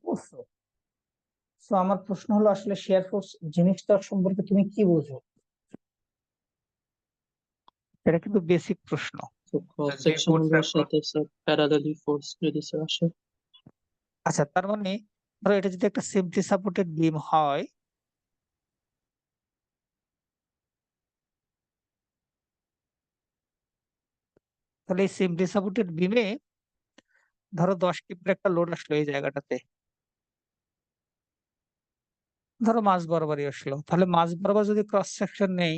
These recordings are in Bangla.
পড়ছো। সো আমার প্রশ্ন হলো আসলে শেয়ার ফোর্স জিনিসটা সম্পর্কে তুমি কি বোঝো? এটা কিন্তু বেসিক প্রশ্ন। তো ক্রস যে সেকশন কোর্স গুলোর সাথে স্যার প্যারালালি ফোর্স যদি স্যার আসে। আচ্ছা, তার মানে ধরো এটা যদি একটা সিম্পলি সাপোর্টেড বিম হয়, তাহলে এই সিম্পলি সাপোর্টেড বিমে ধরো 10 কিলোর একটা লোড আসলো এই জায়গাটাতে, ধরো মাঝ বরাবরই আসলো, তাহলে মাঝ বরাবর যদি ক্রস সেকশন নেই,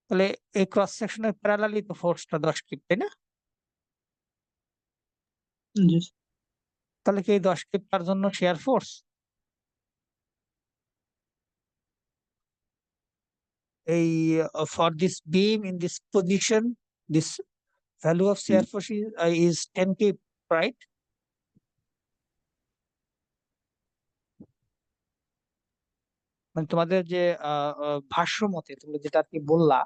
তাহলে এই ক্রস সেকশনের প্যারালালি তো ফোর্সটা 10 কিপ, তাই না? জি তাহলে কি এই 10 কিপ তার জন্য শেয়ার ফোর্স? এই for this beam in this position, this value of share force is 10 keep, right? মানে তোমাদের যে ভাষ্য মতে তুমি যেটা আর কি বললা,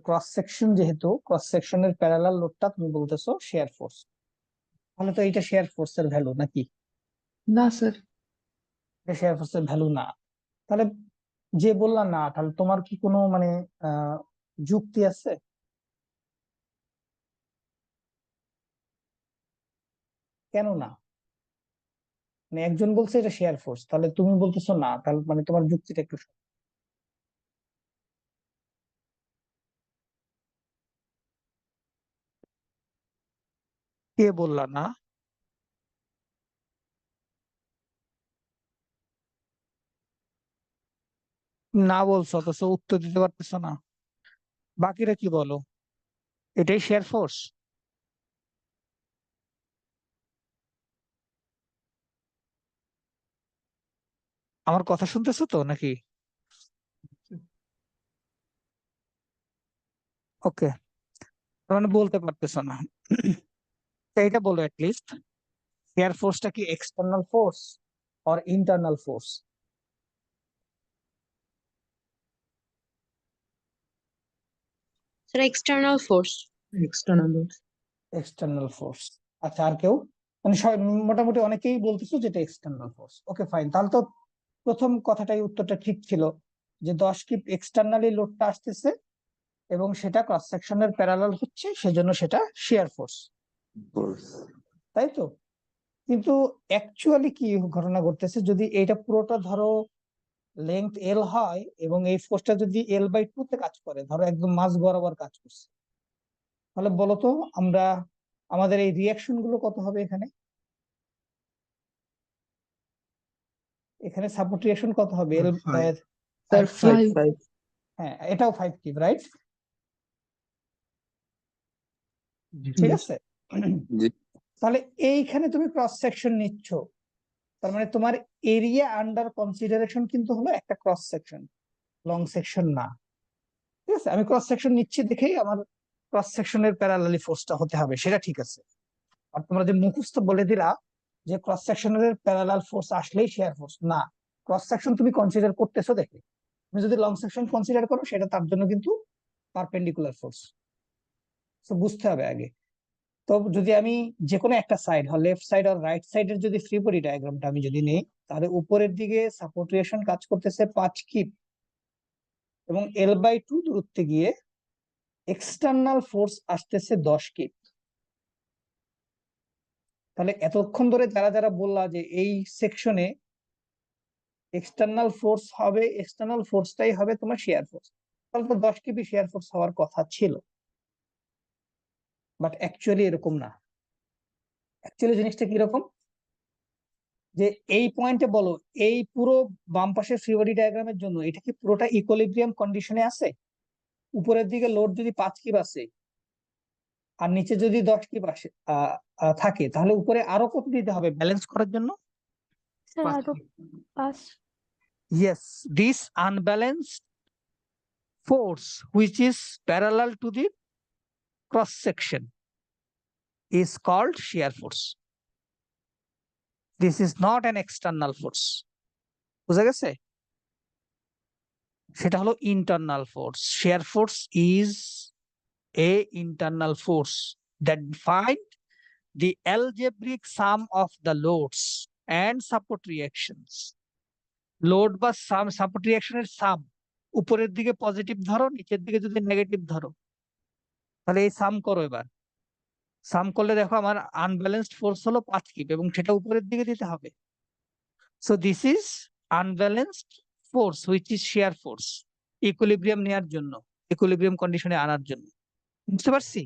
ক্রস সেকশন, যেহেতু ক্রস সেকশনের প্যারালাল লোডটা তুমি বলতেছো শেয়ার ফোর্স, তাহলে তো এটা শেয়ার ফোর্স এর ভ্যালু নাকি? না স্যার, এটা শেয়ার ফোর্স এর ভ্যালু না। তাহলে যে বললা না, তাহলে তোমার কি কোনো মানে যুক্তি আছে? কেন না? মানে একজন বলছে এটা শেয়ার ফোর্স, তাহলে তুমি বলতেছো না, তাহলে মানে তোমার যুক্তিটা একটু কে বললা না? না বলছো অথচ উত্তর দিতে পারতেছো না। বাকিরা কি বলো? এটাই শেয়ার ফোর্স? আমার কথা শুনতেছো তো নাকি? ওকে, মানে বলতে পারতেছো না। তো এটা বলো অ্যাটলিস্ট, শেয়ার ফোর্সটা কি external force or internal force? Sir external force. External. External force. আচ্ছা, আর কেউ? মানে মোটামুটি অনেকেই বলতেছো যেটা এক্সটার্নাল ফোর্স। ওকে ফাইন, তাহলে তো প্রথম কথাটাই উত্তরটা ঠিক ছিল, যে 10 কিপ এক্সটার্নালি লোডটা আসতেছে এবং সেটা ক্রস সেকশনের প্যারালাল হচ্ছে, সেজন্য সেটা শেয়ার ফোর্স, তাই তো? কিন্তু অ্যাকচুয়ালি কি ঘটনা ঘটতেছে, যদি এটা পুরোটা ধরো লেংথ এল হয় এবং এই ফোর্সটা যদি L/2 তে কাজ করে, ধরো একদম মাঝ বরাবর কাজ করছে, তাহলে বলতো আমরা আমাদের এই রিয়াকশন গুলো কত হবে এখানে? এখানে সাপোর্ট রিয়াকশন কত হবে? স্যার 5। হ্যাঁ, এটাও 5 কিপ, রাইট? ঠিক আছে। তাহলে এইখানে তুমি ক্রস সেকশন নিচ্ছ, তার মানে তোমার এরিয়া আন্ডার কনসিডারেশন কিন্তু হলো একটা ক্রস সেকশন, লং সেকশন না। ঠিক আছে, আমি ক্রস সেকশন নিচ্ছি দেখেই আমার ক্রস সেকশনের প্যারালালি ফোর্সটা হতে হবে, সেটা ঠিক আছে। আর তোমরা যে মুখস্থ বলে দিলা যে ক্রস সেকশনের প্যারালাল ফোর্স আসলেই শেয়ার ফোর্স, না, ক্রস সেকশন তুমি কনসিডার করতেছো দেখে। তুমি যদি লং সেকশন কনসিডার করো, সেটা তার জন্য কিন্তু পারপেন্ডিকুলার ফোর্স। তো বুঝতে হবে আগে। তো যদি আমি যে কোনো একটা সাইড হয়, লেফট সাইড আর রাইট সাইডের যদি ফ্রি বডি ডায়াগ্রামটা আমি যদি নেই, তাহলে উপরের দিকে সাপোর্ট রিয়েকশন কাজ করতেছে 5 কিপ এবং L/2 দূরত্বে গিয়ে এক্সটার্নাল ফোর্স আসতেছে 10 কিপ। তাহলে এতক্ষণ ধরে যারা যারা বললা যে এই সেকশনে এক্সটার্নাল ফোর্স হবে, এক্সটার্নাল ফোর্সটাই হবে তোমার শেয়ার ফোর্স, তাহলে তো 10 কিপি শেয়ার ফোর্স হওয়ার কথা ছিল। বাট অ্যাকচুয়ালি এরকম না। অ্যাকচুয়ালি জিনিসটা কিরকম, যে এই পয়েন্টে বলো, এই পুরো বাম পাশের ফ্রি বডি ডায়াগ্রামের জন্য এটা কি পুরোটা ইকুইলিব্রিয়াম কন্ডিশনে আছে? উপরের দিকে লোড যদি 5 কিপ আসে আর নিচে যদি 10 কিপ আসে থাকে, তাহলে উপরে আরো কত দিতে হবে ব্যালেন্স করার জন্য? স্যার আরো 5। Yes, this unbalanced force which is parallel to the cross section is called shear force. This is not an external force. বুঝা গেছে? সেটা হলো internal force. Share force is a internal force that defined the algebraic sum of the loads and support reactions. Load বা সাপোর্ট রিঅ্যাকশনের সাম, উপরের দিকে পজিটিভ ধরো, নিচের দিকে যদি নেগেটিভ ধরো, তাহলে এই সাম করো। এবার সাম করলে দেখো আমার আনব্যালেন্সড ফোর্স হলো 5 কিপ এবং সেটা উপরের দিকে দিতে হবে। So this is unbalanced force which is shear force, equilibrium নেওয়ার জন্য, ইকুইলিব্রিয়াম কন্ডিশনে আনার জন্য। বুঝতে পারছি?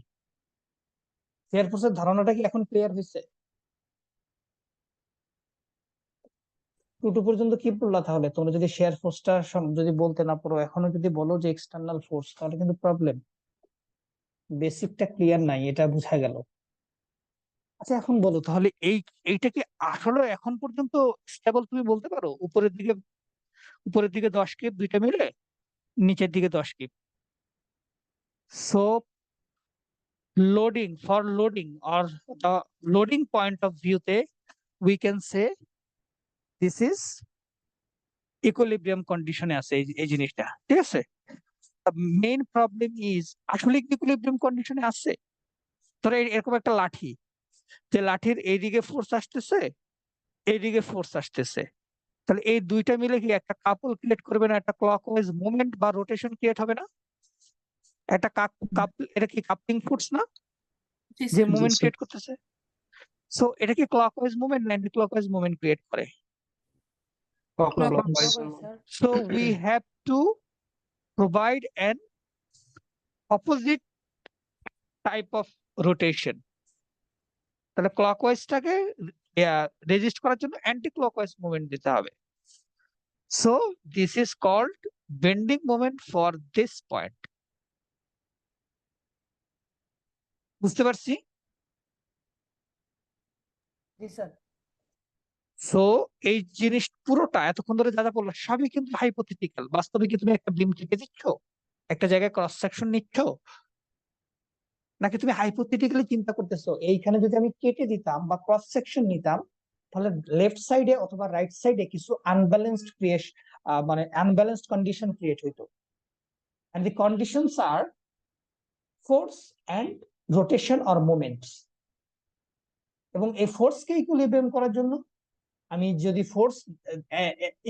শিয়ার ফোর্সের ধারণাটা কি এখন ক্লিয়ার হয়েছে? টুটু পর্যন্ত কি পড়লা? তাহলে তোমরা যদি শেয়ার ফোর্সটা যদি বলতে না পারো, এখনো যদি বলো যে এক্সটার্নাল ফোর্স, তাহলে কিন্তু প্রবলেম। বেসিকটা ক্লিয়ার নাই, এটা বোঝা গেল। আচ্ছা এখন বলো তাহলে এইটা কি আসলে এখন পর্যন্ত স্টেবল তুমি বলতে পারো? উপরের দিকে 10 কিপ দুইটা মিলে, নিচের দিকে 10 keep. So loading or the loading point of view তে we can say this is equilibrium condition এ আছে এই জিনিসটা, ঠিক আছে? মেইন প্রবলেম ইজ আসলে ইকুইলিব্রিয়াম কন্ডিশনে আছে। ধরো এরকম একটা লাঠি, যে লাঠির এইদিকে ফোর্স আসতেছে, এইদিকে ফোর্স আসতেছে, তাহলে এই দুইটা মিলে কি একটা কাপল ক্রিয়েট করবে না? একটা ক্লকওয়াইজ মুভমেন্ট বা রোটেশন ক্রিয়েট হবে না? একটা এটা কি কাপলিং ফোর্স না, যে মুভমেন্ট sir. ক্রিয়েট করতেছে? সো এটা কি ক্লকওয়াইজ মুভমেন্ট না অ্যান্টি ক্লকওয়াইজ মুভমেন্ট ক্রিয়েট করে? So we have to provide an opposite type of rotation. তাহলে ক্লকওয়াইজটাকে রেজিস্ট করার জন্য অ্যান্টি ক্লকওয়াইজ মুভমেন্ট দিতে হবে। So this is called bending moment for this point. বুঝতে পারছি? সো এই জিনিস পুরোটা এতক্ষণ ধরে যা যা বললাম সবই কিন্তু হাইপোথেটিক্যাল। বাস্তবে কি তুমি একটা বিম কেটে দিচ্ছ, একটা জায়গায় ক্রস সেকশন নিচ্ছ, নাকি তুমি হাইপোথেটিক্যালি চিন্তা করতেছো এইখানে যদি আমি কেটে দিতাম বা ক্রস সেকশন নিতাম, তাহলে লেফট সাইডে অথবা রাইট সাইডে কিছু আনব্যালেন্সড মানে আনব্যালেন্সড কন্ডিশন ক্রিয়েট হইতো। And the conditions are force and rotation or moments. এবং এই ফোর্সকে ইকুইলিব্রিয়াম করার জন্য আমি যদি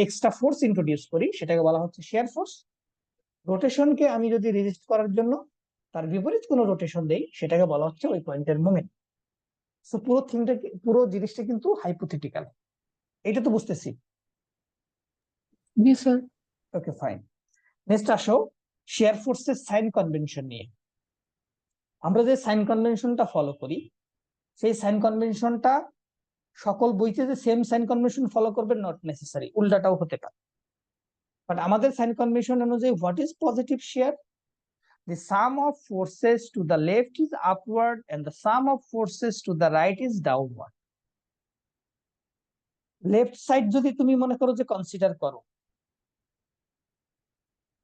এক্সট্রা ফোর্স ইন্ট্রোডিউস করি, সেটাকে বলা হচ্ছে শেয়ার ফোর্স। রোটেশনকে আমি যদি রেজিস্ট করার জন্য তার বিপরীত কোনো রোটেশন দেই, সেটাকে বলা হচ্ছে ওই পয়েন্টের মোমেন্ট। সো পুরো জিনিসটা কিন্তু হাইপোথেটিক্যাল। এটা তো বুঝতেছি? Yes, sir. Okay fine. Next আসো শেয়ার ফোর্সের সাইন কনভেনশন নিয়ে। আমরা যে সাইন কনভেনশনটা ফলো করি, সেই সাইন কনভেনশনটা সকল বইতে যে সেম সাইন কনভেনশন ফলো করবে নট নেসেসারি, উল্টাটাও হতে পারে। বাট আমাদের সাইন কনভেনশন অনুযায়ী what is positive share? The sum of forces to the left is upward and the sum of forces to the right is downward. Left side যদি তুমি মনে করো যে কনসিডার করো,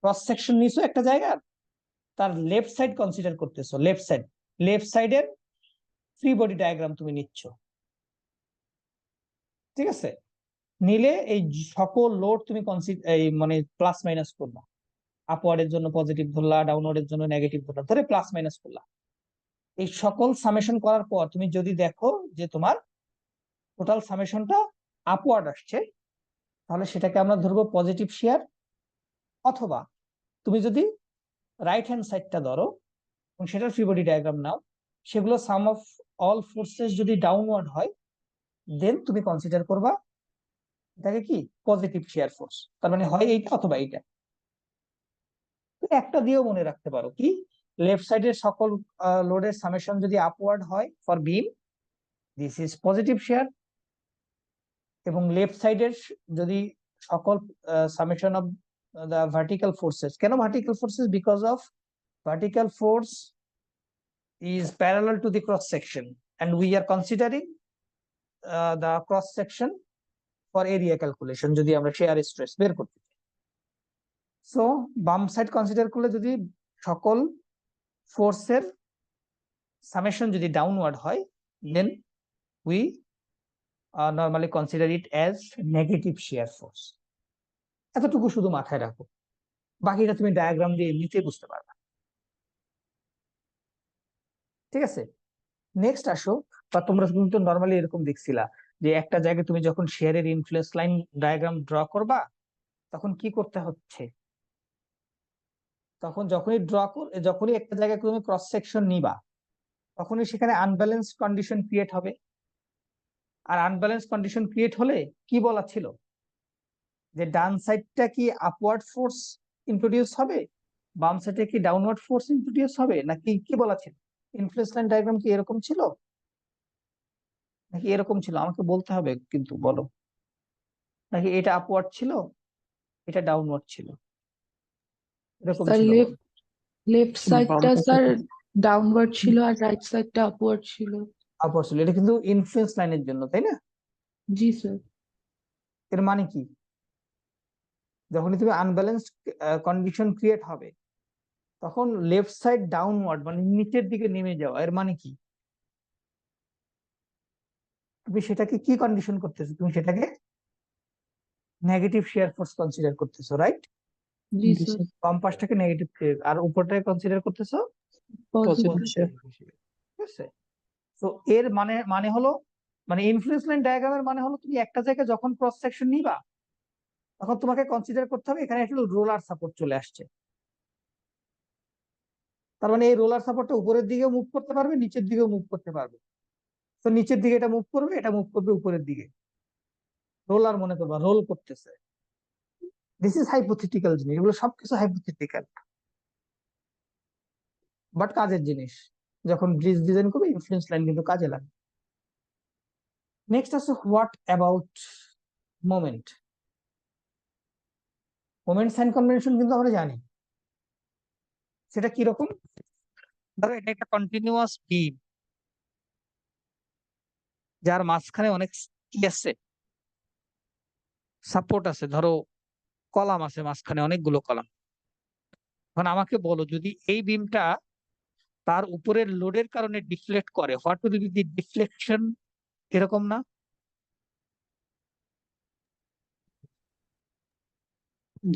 ক্রস সেকশন নিছো একটা জায়গার, তার লেফট সাইড কনসিডার করতেছো, লেফট সাইডের ফ্রি বডি ডায়াগ্রাম তুমি নিচ্ছ, ঠিক আছে? নিলে এই সকল লোড তুমি মানে প্লাস মাইনাস করবা। আপওয়ার্ডের জন্য পজিটিভ ধরলা, ডাউনওয়ার্ডের জন্য নেগেটিভ ধরলা, ধরে প্লাস মাইনাস করলা। এই সকল সামেশন করার পর তুমি যদি দেখো যে তোমার টোটাল সামেশনটা আপওয়ার্ড আসছে, তাহলে সেটাকে আমরা ধরবো পজিটিভ শেয়ার। অথবা তুমি যদি রাইট হ্যান্ড সাইডটা ধরো এবং সেটার ফ্রি বডি ডায়াগ্রাম নাও, সেগুলো সাম অফ অল ফোর্সেস যদি ডাউনওয়ার্ড হয়, দেন তুমি কনসিডার করবা এটাকে কি পজিটিভ শেয়ার ফোর্স। তার মানে হয় এইটা অথবা এইটা। একটা দিয়েও মনে রাখতে পারো কি, লেফট সাইডের সকল লোডের সামেশন যদি আপওয়ার্ড হয় for beam, this is positive shear. এবং লেফট সাইডের যদি সকল summation of the vertical forces, কেন vertical forces? Because of vertical force is parallel to the cross section and we are considering the cross section for area calculation যদি আমরা shear stress বের করতে চাই। সো বাম সাইড কনসিডার করলে যদি সকল ফোর্সের সামেশন যদি ডাউনওয়ার্ড হয়, then we normally consider it as negative shear force. এতটুকু শুধু মাথায় রাখো, বাকিটা তুমি ডায়াগ্রাম দিয়ে এমনিতেই বুঝতে পারবে, ঠিক আছে? নেক্সট আসো বা তোমরা কিন্তু নর্মালি এরকম দেখছিলা যে একটা জায়গায় তুমি যখন শেয়ারের ইনফ্লুয়েন্স লাইন ডায়াগ্রাম ড্র করবা তখন কি করতে হচ্ছে, তখন যখনই একটা জায়গায় তুমি ক্রস সেকশন নিবা তখনই সেখানে আনব্যালেন্স কন্ডিশন ক্রিয়েট হবে। আর আনব্যালেন্স কন্ডিশন ক্রিয়েট হলে কি বলা ছিল যে ডান সাইডটা কি আপওয়ার্ড ফোর্স ইন্ট্রোডিউস হবে, বাম সাইডে কি ডাউনওয়ার্ড ফোর্স ইন্ট্রোডিউস হবে, নাকি কি বলা ছিল? ইনফ্লুয়েন্স লাইন ডায়াগ্রাম কি এরকম ছিল নাকি এরকম ছিল? আমাকে বলতে হবে কিন্তু, বলো। নাকি এটা আপওয়ার্ড ছিল, এটা ডাউনওয়ার্ড ছিল, এরকম স্যার ছিল? লেফট সাইডটা বামটা স্যার থেকে ডাউনওয়ার্ড ছিল আর রাইট সাইডটা আপওয়ার্ড ছিল। আপওয়ার্ড ছিল। এটা কিন্তু ইনফ্লুয়েন্স লাইনের জন্য, তাই না? জি স্যার। এর মানে কি, যখনই তুমি আনব্যালেন্সড কন্ডিশন ক্রিয়েট হবে তখন লেফট সাইড ডাউনওয়ার্ড মানে নিচের দিকে নেমে যাওয়া, এর মানে কি? তুমি সেটাকে কি কন্ডিশন করতেছো? তুমি সেটাকে নেগেটিভ শিয়ার ফোর্স কনসিডার করতেছো, রাইট? জি জি স্যার। স্যার বাম পাশটাকে নেগেটিভ, আর উপরটাকে কনসিডার করতেছো পজিটিভ। পজিটিভ positive হিসেবে। ঠিক আছে? তো এর মানে মানে হলো, মানে ইনফ্লুয়েন্স লাইন ডায়াগ্রামের মানে হলো তুমি একটা জায়গায় যখন ক্রস সেকশন নিবা তখন তোমাকে কনসিডার করতে হবে এখানে একটু রোলার সাপোর্ট চলে আসছে। তার মানে এই রোলার সাপোর্টটা উপরের দিকেও মুভ করতে পারবে, নিচের দিকেও মুভ করতে পারবে। তো নিচের দিকে এটা মুভ করবে, এটা মুভ করবে উপরের দিকে। রোলার মনে করবা রোল করতেছে। দিস ইজ হাইপোথেটিক্যাল জিনিস, এগুলো সবকিছু হাইপোথেটিক্যাল, বাট কাজের জিনিস। যখন ব্রিজ ডিজাইন করবে ইনফ্লুয়েন্স লাইন কিন্তু কাজে লাগে। নেক্সট আছে what about moment. Moment sign convention কিন্তু আমরা জানি, সেটা কিরকম। ধরো এটা একটা কন্টিনিউয়াস বিম যার মাঝখানে অনেক কি আছে, সাপোর্ট আছে, ধরো কলাম আছে মাঝখানে অনেকগুলো কলাম। এখন আমাকে বলো যদি এই বিমটা তার উপরের লোডের কারণে ডিফ্লেক্ট করে, what will be the deflection? এরকম না?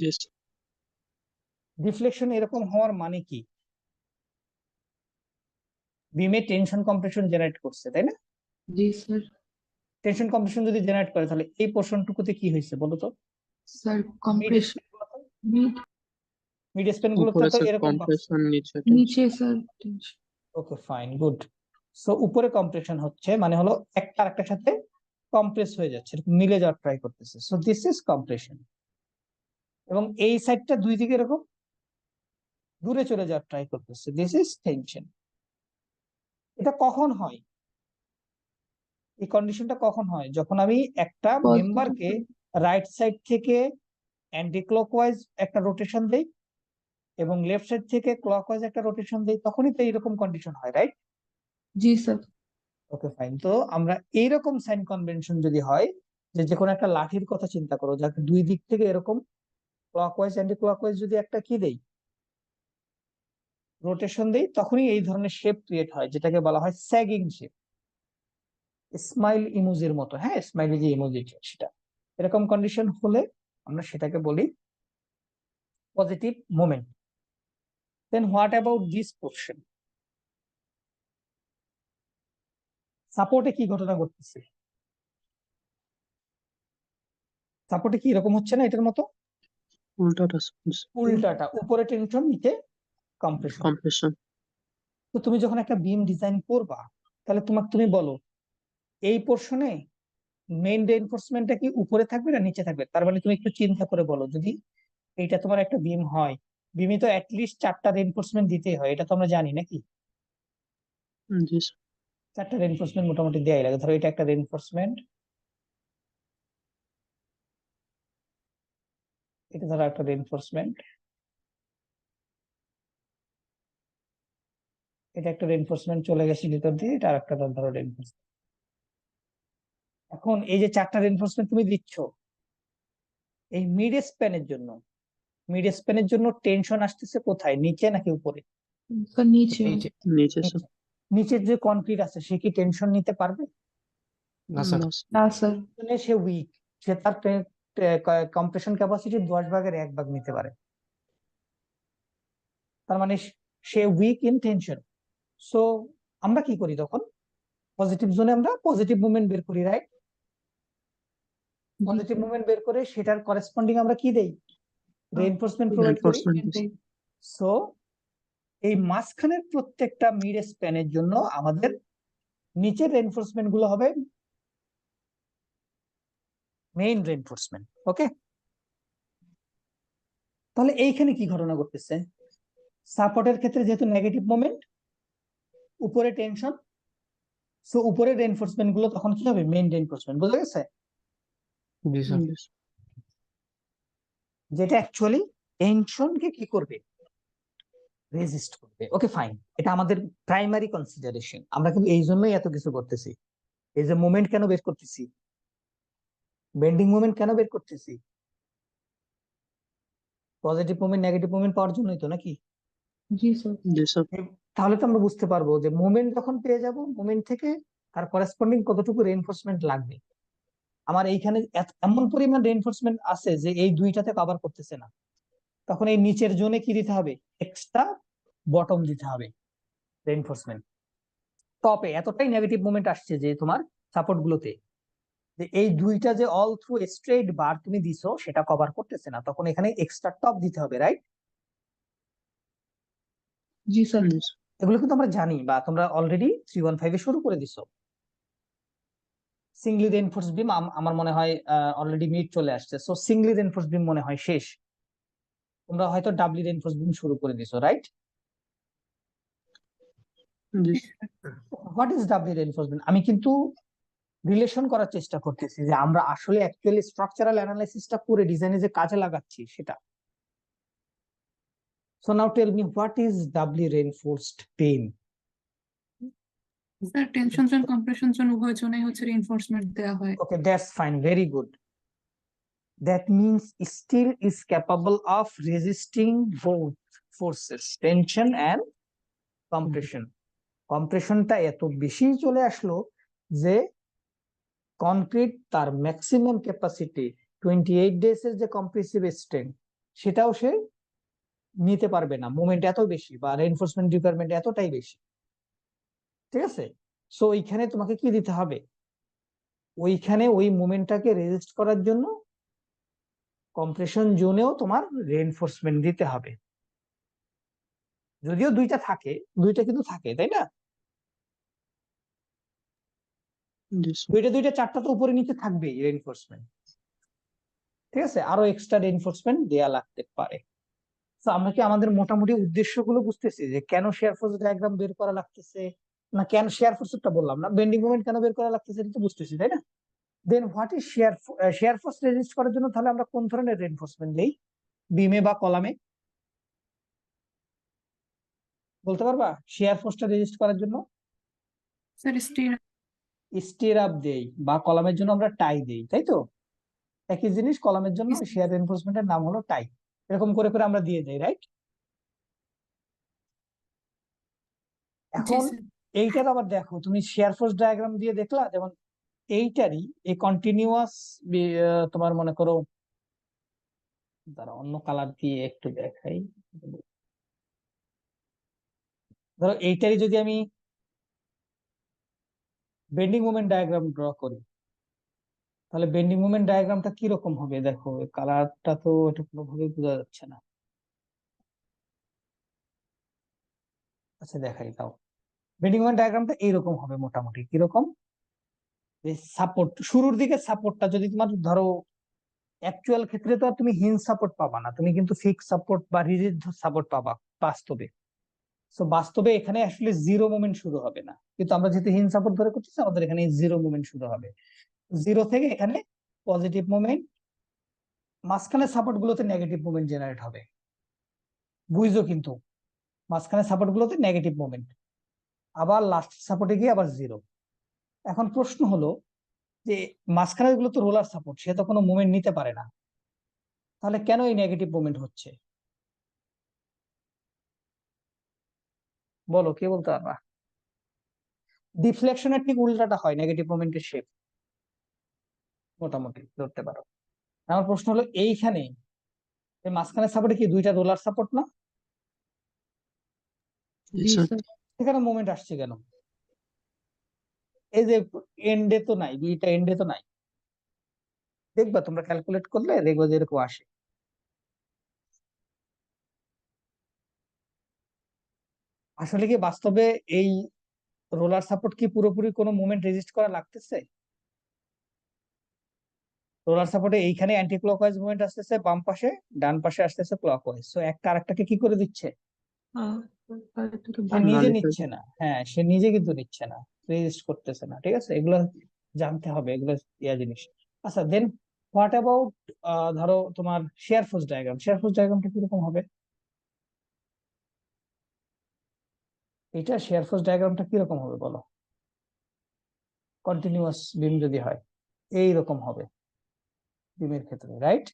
জি স্যার ডিফ্লেকশন এরকম হওয়ার মানে কি? বিমে টেনশন কম্প্রেশন জেনারেট করছে, তাই না? জি স্যার। টেনশন কম্প্রেশন যদি জেনারেট করে তাহলে এই পোর্শনটুকুতে কি হয়েছে বলো তো? Sir mid compression mid span গুলোতে উপরে তো স্যার এরকম পাচ্ছ। কম্প্রেশন নিচে টেনশন নিচে sir tension. Okay fine, good. So উপরে কম্প্রেশন হচ্ছে মানে হলো একটা আরেকটার সাথে কম্প্রেস হয়ে যাচ্ছে, এরকম মিলে যাওয়ার ট্রাই করতেছে। So this is compression. এবং এই সাইডটা দুই দিকে এরকম দূরে চলে যাওয়ার ট্রাই করতেছে, দিস ইজ টেনশন। এটা কখন হয়? এই কন্ডিশনটা কখন হয়? যখন আমি একটা মেম্বারকে রাইট সাইড থেকে অ্যান্টি ক্লকওয়াইজ একটা রোটেশন দেই এবং লেফট সাইড থেকে ক্লকওয়াইজ একটা রোটেশন দেই, তখনই তো এইরকম কন্ডিশন হয়, রাইট? জি স্যার। Okay fine. তো আমরা এইরকম সাইন কনভেনশন যদি হয়, যে কোনো একটা লাঠির কথা চিন্তা করো যাকে দুই দিক থেকে এরকম ক্লকওয়াইজ অ্যান্টি ক্লকওয়াইজ যদি একটা কি দেই, রোটেশন দেই, তখনই এই ধরনের শেপ ক্রিয়েট হয় যেটাকে বলা হয় স্যাগিং শেপ, স্মাইল ইমোজির মতো। হ্যাঁ, স্মাইলি যে ইমোজি সেটা, এরকম কন্ডিশন হলে আমরা সেটাকে বলি positive moment. Then what about this portion? সাপোর্টে কি ঘটনা ঘটতেছে? সাপোর্টে কি এরকম হচ্ছে না এটার মতো? উল্টাটা উল্টাটা, উপরে টেনশন নিচে কম্প্রেশন। কম্প্রেশন তো তুমি যখন একটা বিম ডিজাইন করবা তাহলে তুমি বলো এই পোর্শনে মেইন রেইনফোর্সমেন্টটা কি উপরে থাকবে না নিচে থাকবে? তার মানে তুমি একটু চিন্তা করে বলো, যদি এইটা তোমার একটা বিম হয়, বিমে তো অ্যাটলিস্ট 4টা রেইনফোর্সমেন্ট দিতেই হয়, এটা তো আমরা জানি নাকি? জি স্যার 4টা রেইনফোর্সমেন্ট মোটামুটি দেয়াই লাগে। ধরো এটা একটা রেইনফোর্সমেন্ট, এটা ধরো একটা রেইনফোর্সমেন্ট, এটা একটা রেইনফোর্সমেন্ট চলে গেছে ভিতর দিয়ে, এটা আরেকটা ধরো রেইনফোর্সমেন্ট। এখন এই যে 4টা রেইনফোর্সমেন্ট তুমি দিচ্ছ, এই মিড স্প্যানের জন্য, মিড স্প্যানের জন্য টেনশন আসতেছে কোথায়, নিচে নাকি উপরে? স্যার নিচে। নিচে স্যার নিচের যে কনক্রিট আছে সে কি টেনশন নিতে পারবে? না স্যার না স্যার। সে উইক, সে তার কম্প্রেশন ক্যাপাসিটি 10 ভাগের 1 ভাগ নিতে পারে। তার মানে সে উইক ইন টেনশন। সো আমরা কি করি তখন? পজিটিভ জোনে আমরা পজিটিভ মুভমেন্ট বের করি, রাইট? জি পজিটিভ স্যার মুভমেন্ট বের করে সেটার করেসপন্ডিং আমরা কি দেই? রেইনফোর্সমেন্ট প্রোভাইড করি। Reinforcement. সো এই মাঝখানের প্রত্যেকটা মিড স্প্যানের জন্য আমাদের নিচের রেইনফোর্সমেন্ট গুলো হবে মেইন রেইনফোর্সমেন্ট। ওকে, তাহলে এইখানে কি ঘটনা ঘটতেছে? সাপোর্টের ক্ষেত্রে যেহেতু নেগেটিভ মোমেন্ট, উপরে টেনশন, সো উপরের রেইনফোর্সমেন্ট গুলো তখন কি হবে? Main reinforcement. বুঝা গেছে? জি স্যার। যেটা অ্যাকচুয়ালি টেনশনকে কি করবে? রেজিস্ট করবে। ওকে ফাইন, এটা আমাদের প্রাইমারি কনসিডারেশন। আমরা কিন্তু এই জন্যই এত কিছু করতেছি। এই যে মোমেন্ট কেন বের করতেছি, বেন্ডিং মোমেন্ট কেন বের করতেছি? পজিটিভ মোমেন্ট নেগেটিভ মোমেন্ট পাওয়ার জন্যই তো, নাকি? জি স্যার জি স্যার। তাহলে তো আমরা বুঝতে পারবো যে মোমেন্ট যখন পেয়ে যাব, মোমেন্ট থেকে তার করেসপন্ডিং কতটুকু রেইনফোর্সমেন্ট লাগবে। আমার এইখানে এমন পরিমাণ রেইনফোর্সমেন্ট আছে যে এই দুইটাতে কভার করতেছে না, তখন এই নিচের জোনে কি দিতে হবে? এক্সট্রা বটম দিতে হবে রেইনফোর্সমেন্ট। টপে এতটাই নেগেটিভ মোমেন্ট আসছে যে তোমার সাপোর্ট গুলোতে, যে এই দুইটা যে অল থ্রু স্ট্রেট বার তুমি দিছো সেটা কভার করতেছে না, তখন এখানে এক্সট্রা টপ দিতে হবে, রাইট? জি স্যার এগুলো কিন্তু আমরা জানি, বা তোমরা অলরেডি 315 এ শুরু করে দিছো। সিঙ্গলি রেইনফোর্স বিম আমার মনে হয় অলরেডি মিড চলে আসছে, সো সিঙ্গলি রেইনফোর্স বিম মনে হয় শেষ। তোমরা হয়তো ডাবলি রেইনফোর্স বিম শুরু করে দিছো, রাইট? জি। What is doubly reinforce beam? আমি কিন্তু রিলেশন করার চেষ্টা করতেছি যে আমরা আসলে অ্যাকচুয়ালি স্ট্রাকচারাল অ্যানালাইসিসটা করে ডিজাইনে যে কাজে লাগাচ্ছি সেটা। So now tell me, what is doubly reinforced beam? Sir tension zone compression zone উভয় জোনেই হচ্ছে রিইনফোর্সমেন্ট দেওয়া হয়। Okay, that's fine. Very good. That means steel is capable of resisting both forces, tension and compression. কম্প্রেশনটা এত বেশি চলে আসলো যে কনক্রিট তার ম্যাক্সিমাম ক্যাপাসিটি 28 ডেজ এর যে কম্প্রেসিভ স্ট্রেংথ সেটাও সে নিতে পারবে না, মোমেন্ট এত বেশি বা রেইনফোর্সমেন্ট রিকোয়ারমেন্ট এতটাই বেশি। ঠিক আছে, সো ওইখানে তোমাকে কি দিতে হবে? ওইখানে ওই মোমেন্টটাকে রেজিস্ট করার জন্য কম্প্রেশন জোনেও তোমার রেইনফোর্সমেন্ট দিতে হবে। যদিও দুইটা থাকে, দুইটা কিন্তু থাকে, তাই না? দুইটা চারটা তো উপরে নিচে থাকবেই রেইনফোর্সমেন্ট। ঠিক আছে, আরো এক্সট্রা রেইনফোর্সমেন্ট দেয়া লাগতে পারে। তো আমরা কি আমাদের মোটামুটি উদ্দেশ্যগুলো বুঝতেছি যে কেন শেয়ার ফোর্স ডায়াগ্রাম বের করা লাগতেছে, না কেন শেয়ার ফোর্সটা বললাম না, বেন্ডিং মোমেন্ট কেন বের করা লাগতেছে এটা তো বুঝতেছি, তাই না? Then what is shear force resist করার জন্য তাহলে আমরা কোন ধরনের রেইনফোর্সমেন্ট দেই বিমে বা কলামে? বলতে পারবা শেয়ার ফোর্সটা রেজিস্ট করার জন্য? স্যার স্টির আপ দেই বা কলামের জন্য আমরা টাই দেই, তাই তো? একই জিনিস, কলামের জন্য শেয়ার রেইনফোর্সমেন্টের নাম হলো টাই। এরকম করে করে আমরা দিয়ে দেই, রাইট? এখন এইটার আবার দেখো, তুমি শেয়ার ফোর্স ডায়াগ্রাম দিয়ে দেখলা, যেমন এইটারই এই কন্টিনিউয়াস, তোমার মনে করো, দাঁড়া অন্য কালার দিয়ে একটু দেখাই। ধরো এইটারই যদি আমি বেন্ডিং মোমেন্ট ডায়াগ্রাম ড্র করি, তাহলে বেন্ডিং মোমেন্ট ডায়াগ্রামটা কি রকম হবে? দেখো কালারটা তো এটা কোনোভাবে বোঝা যাচ্ছে না। আচ্ছা দেখাই দাও, বেন্ডিং মোমেন্ট ডায়াগ্রামটা এইরকম হবে মোটামুটি। কিরকম? সাপোর্ট শুরুর দিকে সাপোর্টটা যদি তোমার ধরো, অ্যাকচুয়াল ক্ষেত্রে তো আর তুমি হিঞ্জ সাপোর্ট পাবা না, তুমি কিন্তু ফিক্স সাপোর্ট বা রিজিড সাপোর্ট পাবা বাস্তবে। সো বাস্তবে এখানে আসলে জিরো মোমেন্ট শুরু হবে না, কিন্তু আমরা যেহেতু হিঞ্জ সাপোর্ট ধরে করতেছি আমাদের এখানে জিরো মোমেন্ট শুরু হবে। জিরো থেকে এখানে পজিটিভ মোমেন্ট, মাঝখানে সাপোর্ট গুলোতে নেগেটিভ মোমেন্ট জেনারেট হবে। বুঝছো? কিন্তু মাঝখানে সাপোর্ট গুলোতে নেগেটিভ মোমেন্ট, আবার লাস্ট সাপোর্টে গিয়ে আবার জিরো। এখন প্রশ্ন হলো যে মাঝখানে গুলো তো রোলার সাপোর্ট, সে তো কোনো মুভমেন্ট নিতে পারে না, তাহলে কেন এই নেগেটিভ মুভমেন্ট হচ্ছে? বলো, কে বলতে পারবা? ডিফ্লেকশনের ঠিক উল্টাটা হয় নেগেটিভ মুভমেন্টের শেপ, মোটামুটি ধরতে পারো। আমার প্রশ্ন হলো এইখানে মাঝখানে সাপোর্টে কি দুইটা রোলার সাপোর্ট না? জি স্যার সেখানে মুভমেন্ট আসছে কেন? এই যে এন্ডে তো নাই, বিটা এন্ডে তো নাই, দেখবা তোমরা ক্যালকুলেট করলে দেখবা যে এরকম আসে। আসলে কি বাস্তবে এই রোলার সাপোর্ট কি পুরোপুরি কোনো মুভমেন্ট রেজিস্ট করা লাগতেছে? রোলার সাপোর্টে এইখানে অ্যান্টি ক্লকওয়াইজ মুভমেন্ট আসতেছে বাম পাশে, ডান পাশে আসতেছে ক্লকওয়াইজ, সো একটা আরেকটাকে কি করে দিচ্ছে? সে নিজে নিচ্ছে না, হ্যাঁ সে নিজে কিন্তু নিচ্ছে না, রেজিস্ট করতেছে না, ঠিক আছে? এগুলো জানতে হবে, এগুলো জিনিস। আচ্ছা দেন হোয়াট অ্যাবাউট ধরো তোমার shear force diagram, shear force ডায়াগ্রামটা কিরকম হবে? এটা শেয়ার ফোর্স ডায়াগ্রামটা কিরকম হবে বলো? কন্টিনিউয়াস বিম যদি হয় এইরকম হবে বিমের ক্ষেত্রে, রাইট?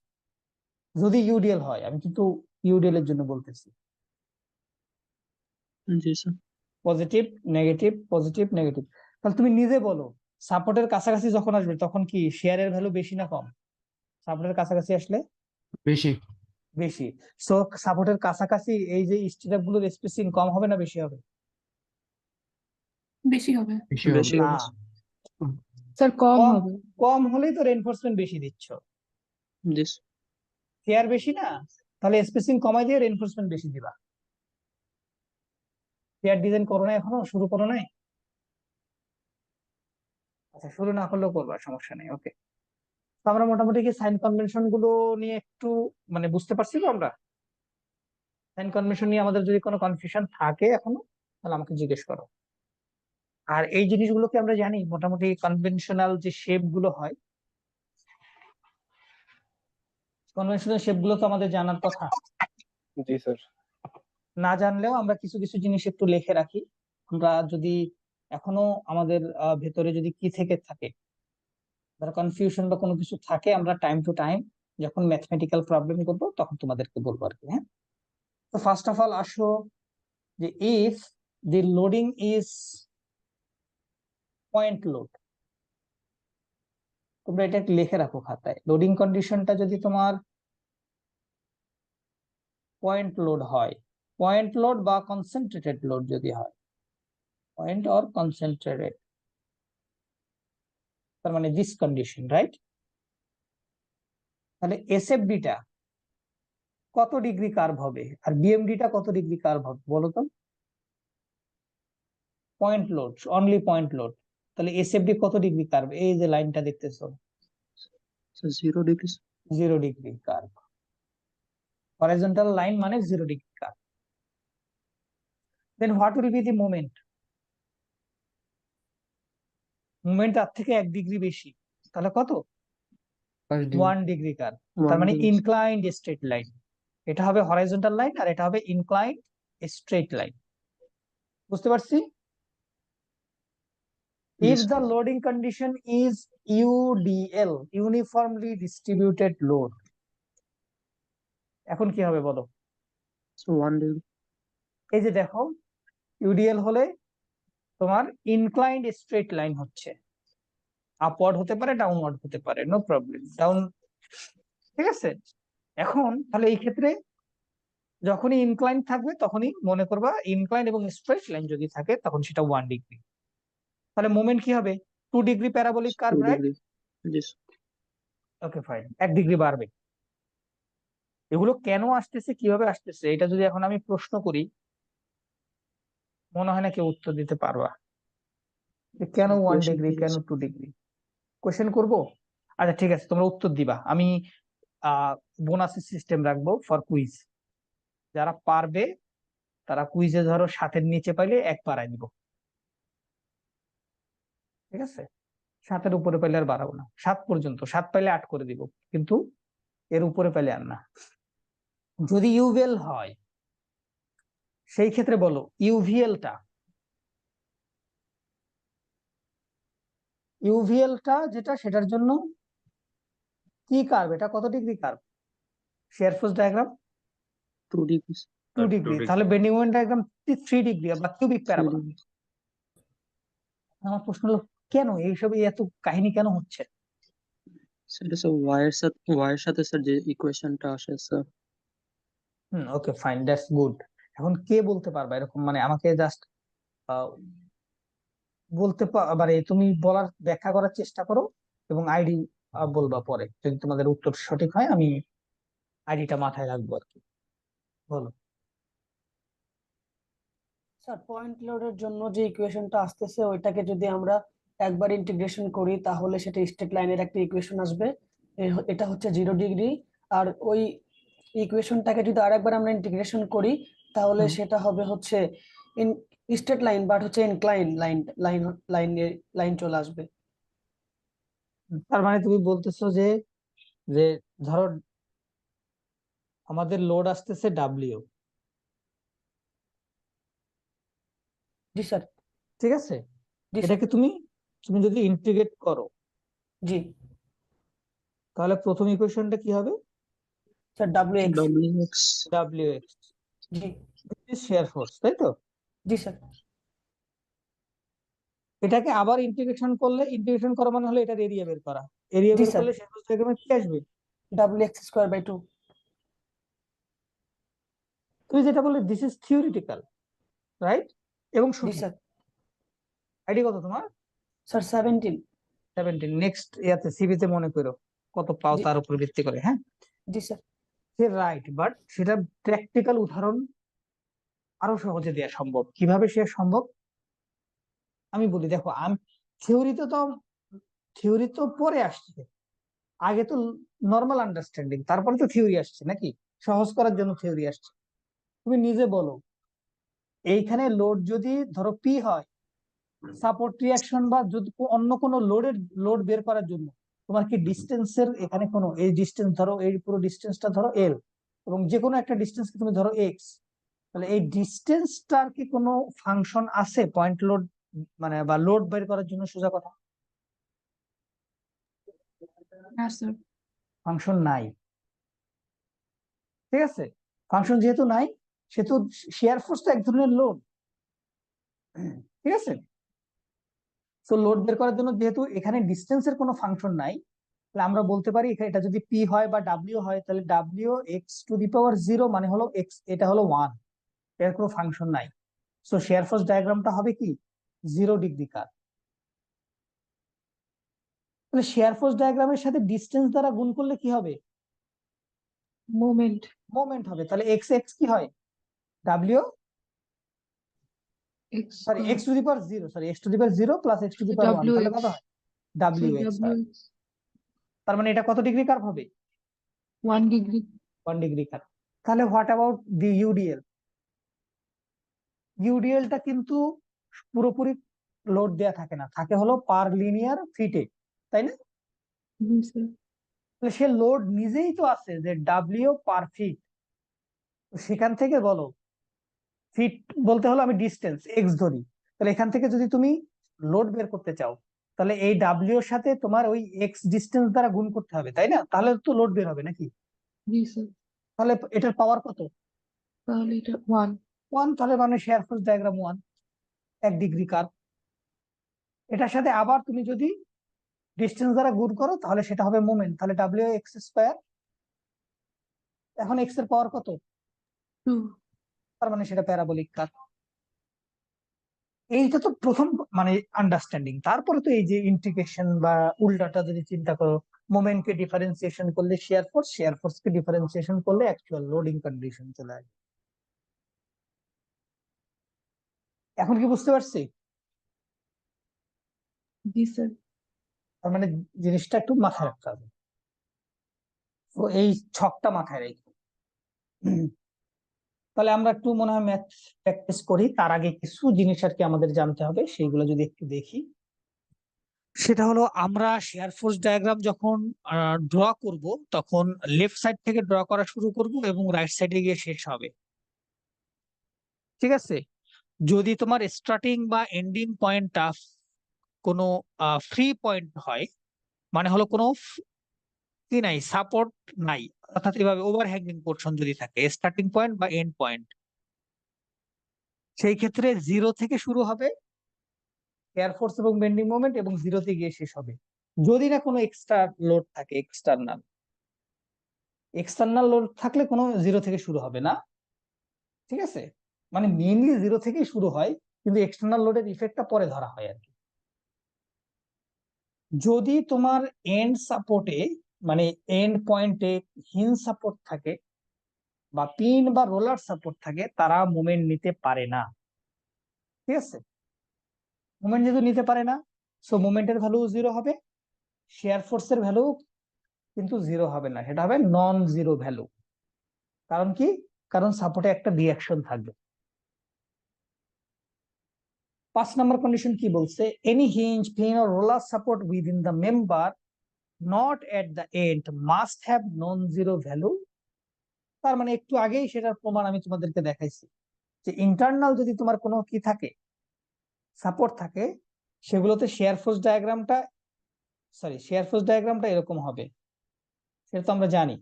যদি ইউডিএল হয়, আমি কিন্তু ইউডিএল এর জন্য বলতেছি। জি sir. Positive negative, positive negative. তাহলে তুমি নিজে বলো, সাপোর্টের কাছাকাছি যখন আসবে তখন কি শেয়ারের ভ্যালু বেশি না কম? সাপোর্টের কাছাকাছি আসলে বেশি। বেশি। সো সাপোর্টের কাছাকাছি এই যে স্টিরাপ গুলোর স্পেসিং কম হবে না বেশি হবে? বেশি হবে। বেশি হবে। না, স্যার কম কম হবে। কম হলেই তো রেনফোর্সমেন্ট বেশি দিচ্ছ। জি শেয়ার বেশি না, তাহলে স্পেসিং কমাই দিয়ে রেনফোর্সমেন্ট বেশি দিবা। শেয়ার ডিজাইন করো না, এখনো শুরু করো নাই? আচ্ছা শুরু না করলেও করবা, সমস্যা নেই, ওকে। তো আমরা মোটামুটি কি সাইন কনভেনশন গুলো নিয়ে একটু মানে বুঝতে পারছি তো আমরা? সাইন কনভেনশন নিয়ে আমাদের যদি কোনো কনফিউশন থাকে এখনো, তাহলে আমাকে জিজ্ঞেস করো। আর এই জিনিসগুলোকে আমরা জানি, মোটামুটি কনভেনশনাল যে শেপ গুলো হয়, কনভেনশনাল শেপ গুলো তো আমাদের জানার কথা। জি স্যার। না জানলেও আমরা কিছু কিছু জিনিস একটু লিখে রাখি। আমরা যদি এখনো আমাদের ভেতরে যদি কি থেকে থাকে, ধরো কনফিউশন বা কোনো কিছু থাকে, আমরা টাইম টু টাইম যখন ম্যাথমেটিক্যাল প্রবলেম করবো তখন তোমাদেরকে বলবো আর কি, হ্যাঁ? তো ফার্স্ট অফ অল আসো যে if the loading is point load, তোমরা এটা একটু লিখে রাখো খাতায়। লোডিং কন্ডিশনটা যদি তোমার পয়েন্ট লোড হয়, পয়েন্ট লোড বা কনসেন্ট্রেটেড লোড যদি হয়, পয়েন্ট অর কনসেন্ট্রেটেড, তার মানে দিস কন্ডিশন, রাইট? তাহলে এসএফডি টা কত ডিগ্রি কার্ভ হবে আর বিএমডি টা কত ডিগ্রি কার্ভ হবে বলো তো? Point load, only point load, তাহলে এসএফডি কত ডিগ্রি কার্ভ? এই যে লাইনটা দেখতেছো, sir 0 degree. 0 degree curve. Horizontal line মানে 0 degree curve. Then what will be the moment? Moment তার থেকে 1 ডিগ্রি বেশি, তাহলে কত? 1 ডিগ্রি কার্ভ। তার মানে ইনক্লাইন্ড স্ট্রেট লাইন। এটা হবে হরাইজন্টাল লাইন আর এটা হবে ইনক্লাইন্ড স্ট্রেট লাইন। বুঝতে পারছি? If the loading condition is UDL, uniformly distributed load, এখন কি হবে বলো? 1 ডিগ্রি। এই যে দেখো, ইউডিএল হলে তোমার ইনক্লাইন্ড স্ট্রেট লাইন হচ্ছে, আপওয়ার্ড হতে পারে ডাউনওয়ার্ড হতে পারে, নো প্রবলেম, ডাউন, ঠিক আছে? এখন তাহলে এই ক্ষেত্রে যখনই ইনক্লাইন থাকবে তখনই মনে করবা ইনক্লাইন এবং স্ট্রেট লাইন যদি থাকে তখন সেটা 1 ডিগ্রি। তাহলে মোমেন্ট কি হবে? 2 degree parabolic curve, right? Okay fine, 1 degree বাড়বে। এগুলো কেন আসতেছে, কিভাবে আসতেছে, এটা যদি এখন আমি প্রশ্ন করি মনে হয় না কেউ উত্তর দিতে পারবা। যে কেন 1 ডিগ্রি, কেন 2 ডিগ্রি? কোশ্চেন করবো? আচ্ছা ঠিক আছে, তোমরা উত্তর দিবা। আমি বোনাসের সিস্টেম রাখবো ফর কুইজ। যারা পারবে তারা কুইজে ধরো 7-এর নিচে পাইলে 1 বাড়াই দিব, ঠিক আছে? 7-এর উপরে পাইলে আর বাড়াবো না, 7 পর্যন্ত, 7 পাইলে 8 করে দিব, কিন্তু এর উপরে পাইলে আর না। যদি ইউভিএল হয় সেই ক্ষেত্রে বলো ইউভিএলটা যেটা, সেটার জন্য কি কার্ভ? এটা কত degree curve? Share force diagram 2 degree. 2 degree. তাহলে বেন্ডিং মোমেন্ট ডায়াগ্রাম 3 ডিগ্রি বা কিউবিক প্যারাবোলা। আমার প্রশ্ন হলো কেন এইসব এত কাহিনী কেন হচ্ছে? সেটা স্যার ওয়াইয়ের সাথে স্যার যে ইকুয়েশনটা আসে sir. Okay fine, that's good. এখন কে বলতে পারবা এরকম, মানে আমাকে জাস্ট মানে তুমি বলার ব্যাখ্যা করার চেষ্টা করো এবং আইডি বলবা পরে, যদি তোমাদের উত্তর সঠিক হয় আমি আইডিটা মাথায় রাখবো আর কি। বলো। স্যার পয়েন্ট লোডের জন্য যে ইকুয়েশনটা আসতেছে ওইটাকে যদি আমরা একবার ইন্টিগ্রেশন করি তাহলে সেটা স্ট্রেট লাইনের একটা ইকুয়েশন আসবে, এটা হচ্ছে 0 ডিগ্রি। আর ওই ইকুয়েশনটাকে যদি আরেকবার আমরা ইন্টিগ্রেশন করি তাহলে সেটা হবে হচ্ছে স্ট্রেট লাইন, বাট হচ্ছে ইনক্লাইন লাইন চলে আসবে। তার মানে তুমি বলতেছো যে যে ধরো আমাদের লোড আসতেছে ডাব্লিউ, জি স্যার। ঠিক আছে? জি স্যার। এটাকে তুমি তুমি যদি ইন্টিগ্রেট করো জি তাহলে প্রথম ইকুয়েশনটা কি হবে? Sir, WX। WX W X জি শেয়ার ফোর্স, তাই তো? জি স্যার। এটাকে আবার ইন্টিগ্রেশন করলে, ইন্টিগ্রেশন করা মানে হলো এটার এরিয়া বের করা। এরিয়া জি বের স্যার। করলে শেয়ার ফোর্স ডায়াগ্রামে কি আসবে? WX²/2। তুমি যেটা বললে দিস ইজ থিওরিটিক্যাল, রাইট? এবং জি শুধু স্যার। আইডি কত তোমার? স্যার 17। 17। নেক্সট ইয়াতে সিভিতে মনে করো কত পাও জি তার উপর ভিত্তি করে। হ্যাঁ, জি স্যার। সে রাইট, বাট সেটা প্র্যাকটিক্যাল উদাহরণ আরো সহজে দেওয়া সম্ভব। কিভাবে সে সম্ভব আমি বলি। দেখো, আমি থিওরি তো পরে আসছে, আগে তো নর্মাল আন্ডারস্ট্যান্ডিং, তারপরে তো থিওরি আসছে নাকি? সহজ করার জন্য থিওরি আসছে। তুমি নিজে বলো, এইখানে লোড যদি ধরো পি হয়, সাপোর্ট রিয়াকশন বা যদি অন্য কোনো লোড বের করার জন্য তোমার কি ডিস্টেন্সের এখানে কোনো, এই ডিস্টেন্স ধরো, এই পুরো ডিস্টেন্সটা ধরো এল, এবং যে কোনো একটা ডিস্টেন্সকে তুমি ধরো এক্স, তাহলে এই ডিস্টেন্সটার কি কোনো ফাংশন আছে পয়েন্ট লোড মানে বা লোড বের করার জন্য? সোজা কথা, হ্যাঁ স্যার। ফাংশন নাই। ঠিক আছে? ফাংশন যেহেতু নাই, সেহেতু শেয়ার ফোর্স তো এক ধরনের লোড। ঠিক আছে? তো লোড বের করার জন্য যেহেতু এখানে ডিস্টেন্সের কোনো ফাংশন নাই, তাহলে আমরা বলতে পারি এখানে এটা যদি পি হয় বা ডাব্লিউ হয়, তাহলে ডাব্লিউ x⁻0 মানে হলো এক্স, এটা হলো 1, এর কোনো ফাংশন নাই। সো শেয়ার ফোর্স ডায়াগ্রামটা হবে কি 0 ডিগ্রি কার্ভ। তাহলে শেয়ার ফোর্স ডায়াগ্রামের সাথে ডিস্টেন্স দ্বারা গুণ করলে কি হবে? মোমেন্ট। মোমেন্ট হবে। তাহলে এক্স এক্স কি হয়? W sorry x⁻0 sorry x⁻0 plus x⁻1, তাহলে কত হয়? W x. তার মানে এটা কত ডিগ্রি কার্ভ হবে? 1 ডিগ্রি। 1 degree curve. তাহলে হোয়াট অ্যাবাউট দি ইউডিএল? ইউডিএলটা কিন্তু পুরোপুরি লোড দেয়া থাকে না, থাকে হলো পার লিনিয়ার ফিটে, তাই না? জি স্যার। তাহলে সে লোড নিজেই তো আছে যে ডাব্লিউ পার ফিট। সেখান থেকে বলো, ফিট বলতে হলো আমি ডিস্টেন্স এক্স ধরি, তাহলে এখান থেকে যদি তুমি লোড বের করতে চাও, তাহলে এই ডাব্লিউ এর সাথে তোমার ওই এক্স ডিস্টেন্স দ্বারা গুণ করতে হবে, তাই না? তাহলে তো লোড বের হবে নাকি? জি স্যার। তাহলে এটার পাওয়ার কত? তাহলে এটা 1। 1। তাহলে মানে share force diagram 1, 1 degree curve. এটার সাথে আবার তুমি যদি ডিস্টেন্স দ্বারা গুণ করো তাহলে সেটা হবে মোমেন্ট, তাহলে WX²। এখন এক্স এর পাওয়ার কত? 2। তার মানে সেটা প্যারাবোলিক কার্ভ। এইটা তো প্রথম মানে আন্ডারস্ট্যান্ডিং। তারপরে তো এই যে ইন্টিগ্রেশন বা উল্টাটা যদি চিন্তা করো, মোমেন্টকে ডিফারেন্সিয়েশন করলে শেয়ার ফোর্স, শেয়ার ফোর্সকে ডিফারেন্সিয়েশন করলে অ্যাকচুয়াল লোডিং কন্ডিশন চলে আসবে। এখন কি বুঝতে পারছি? জি স্যার। তার মানে জিনিসটা একটু মাথায় রাখতে হবে। তো এই ছকটা মাথায় রেখে তাহলে আমরা একটু মনে হয় ম্যাথ প্র্যাকটিস করি। তার আগে কিছু জিনিস আর কি আমাদের জানতে হবে, সেইগুলো যদি একটু দেখি। সেটা হলো, আমরা শেয়ার ফোর্স ডায়াগ্রাম যখন ড্র করব তখন লেফট সাইড থেকে ড্র করা শুরু করব এবং রাইট সাইডে গিয়ে শেষ হবে। ঠিক আছে? যদি তোমার স্টার্টিং বা এন্ডিং পয়েন্টটা কোনো ফ্রি পয়েন্ট হয়, মানে হলো কোনো কি নাই, সাপোর্ট নাই, অর্থাৎ এভাবে ওভারহ্যাঙ্গিং পোর্শন যদি থাকে স্টার্টিং পয়েন্ট বা এন্ড পয়েন্ট, সেই ক্ষেত্রে 0 থেকে শুরু হবে এয়ার ফোর্স এবং বেন্ডিং মোমেন্ট এবং 0-তে গিয়ে শেষ হবে। যদি না কোনো এক্সট্রা লোড থাকে, এক্সটার্নাল লোড থাকলে কোনো 0 থেকে শুরু হবে না। ঠিক আছে? মানে মেইনলি 0 থেকেই শুরু হয়, কিন্তু এক্সটার্নাল লোডের ইফেক্টটা পরে ধরা হয় আর কি। যদি তোমার এন্ড সাপোর্টে মানে এন্ড পয়েন্টে হিঞ্জ সাপোর্ট থাকে বা পিন বা রোলার সাপোর্ট থাকে, তারা মুভমেন্ট নিতে পারে না। ঠিক আছে, মুভমেন্ট যেহেতু নিতে পারে না, সো মুভমেন্টের ভ্যালু 0 হবে, শেয়ার ফোর্সের ভ্যালু কিন্তু 0 হবে না, সেটা হবে নন জিরো ভ্যালু। কারণ কি? কারণ সাপোর্টে একটা রিঅ্যাকশন থাকবে। 5 নম্বর কন্ডিশন কি বলছে? Any hinge, pin or roller support within the member not at the end must have non zero value. তার মানে একটু আগেই সেটার প্রমাণ আমি তোমাদেরকে দেখাইছি যে ইন্টারনাল যদি তোমার কোনো কি থাকে, সাপোর্ট থাকে, সেগুলোতে শেয়ার ফোর্স ডায়াগ্রামটা এরকম হবে, সেটা তো আমরা জানি।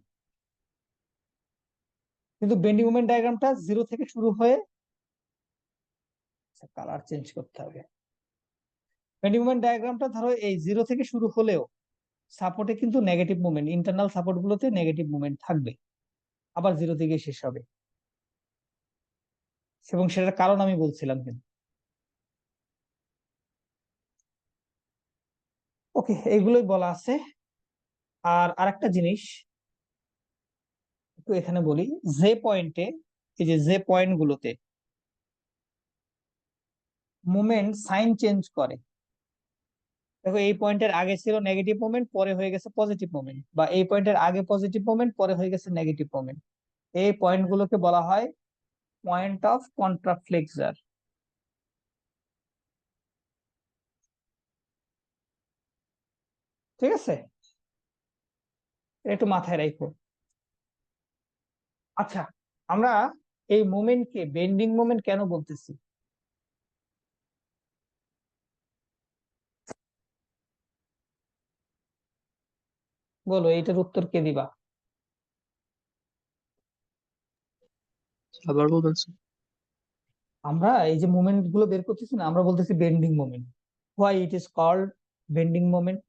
কিন্তু বেন্ডিং মোমেন্ট ডায়াগ্রামটা 0 থেকে শুরু হয়ে, কালার চেঞ্জ করতে হবে। বেন্ডিং মোমেন্ট ডায়াগ্রামটা ধরো এই 0 থেকে শুরু হলেও সাপোর্টে কিন্তু নেগেটিভ মুভমেন্ট, ইন্টারনাল সাপোর্ট গুলোতে নেগেটিভ মুভমেন্ট থাকবে, আবার 0 থেকে শেষ হবে, এবং সেটার কারণ আমি বলছিলাম। কিন্তু ওকে, এইগুলোই বলা আছে। আর আরেকটা জিনিস একটু এখানে বলি, যে পয়েন্টে, এই যে পয়েন্ট গুলোতে মুভমেন্ট সাইন চেঞ্জ করে, দেখো এই পয়েন্টের আগে ছিল নেগেটিভ মুভমেন্ট, পরে হয়ে গেছে পজিটিভ মুভমেন্ট, বা এই পয়েন্টের আগে পজিটিভ মুভমেন্ট, পরে হয়ে গেছে নেগেটিভ মুভমেন্ট, এই পয়েন্ট গুলোকে বলা হয় পয়েন্ট অফ কন্ট্রাফ্লেক্সার। ঠিক আছে, একটু মাথায় রাখো। আচ্ছা, আমরা এই মুভমেন্টকে বেন্ডিং মুভমেন্ট কেন বলতেছি? বলো, এইটার উত্তর কে দিবা? আবার বলবেন স্যার? আমরা এই যে মুভমেন্ট গুলো বের করতেছি না, আমরা বলতেছি bending movement. Why it is called bending movement?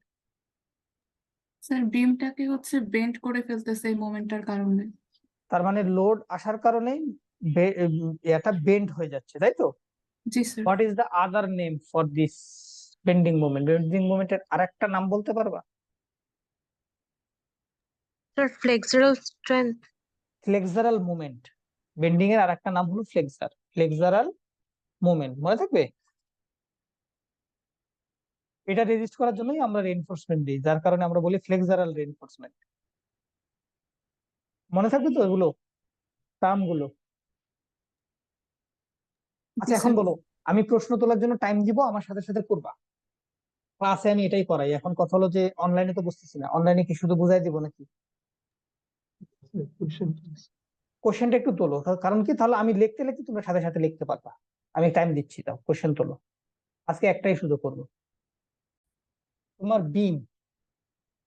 Sir বিমটাকে হচ্ছে বেন্ড করে ফেলতেছে এই মোমেন্টটার কারণে। তার মানে লোড আসার কারণে এটা বেন্ড হয়ে যাচ্ছে, তাই তো? জি sir. What is the other name for this bending movement? Bending মুভমেন্টের আরেকটা নাম বলতে পারবা? Sir, flexural strength. Flexural movement. Bending এর আরেকটা নাম হলো ফ্লেক্সারাল মুভমেন্ট, মনে থাকবে? এটা রেজিস্ট করার জন্যই আমরা রেইনফোর্সমেন্ট দিই, যার কারণে আমরা বলি ফ্লেক্সারাল রেইনফোর্সমেন্ট। মনে থাকবে তো এগুলো, টার্ম গুলো? আচ্ছা, এখন বলো, আমি প্রশ্ন তোলার জন্য টাইম দিব, আমার সাথে সাথে করবা। ক্লাসে আমি এটাই করাই। এখন কথা হলো যে অনলাইনে তো বুঝতেছি না, অনলাইনে কি শুধু বুঝাই দিব নাকি? কোশ্চেনটা একটু তোলো, কারণ কি, তাহলে আমি লিখতে লিখতে তোমরা সাথে সাথে লিখতে পারবা। আমি টাইম দিচ্ছি, তাও কোশ্চেন তোলো। আজকে একটাই শুধু করবো। তোমার বিম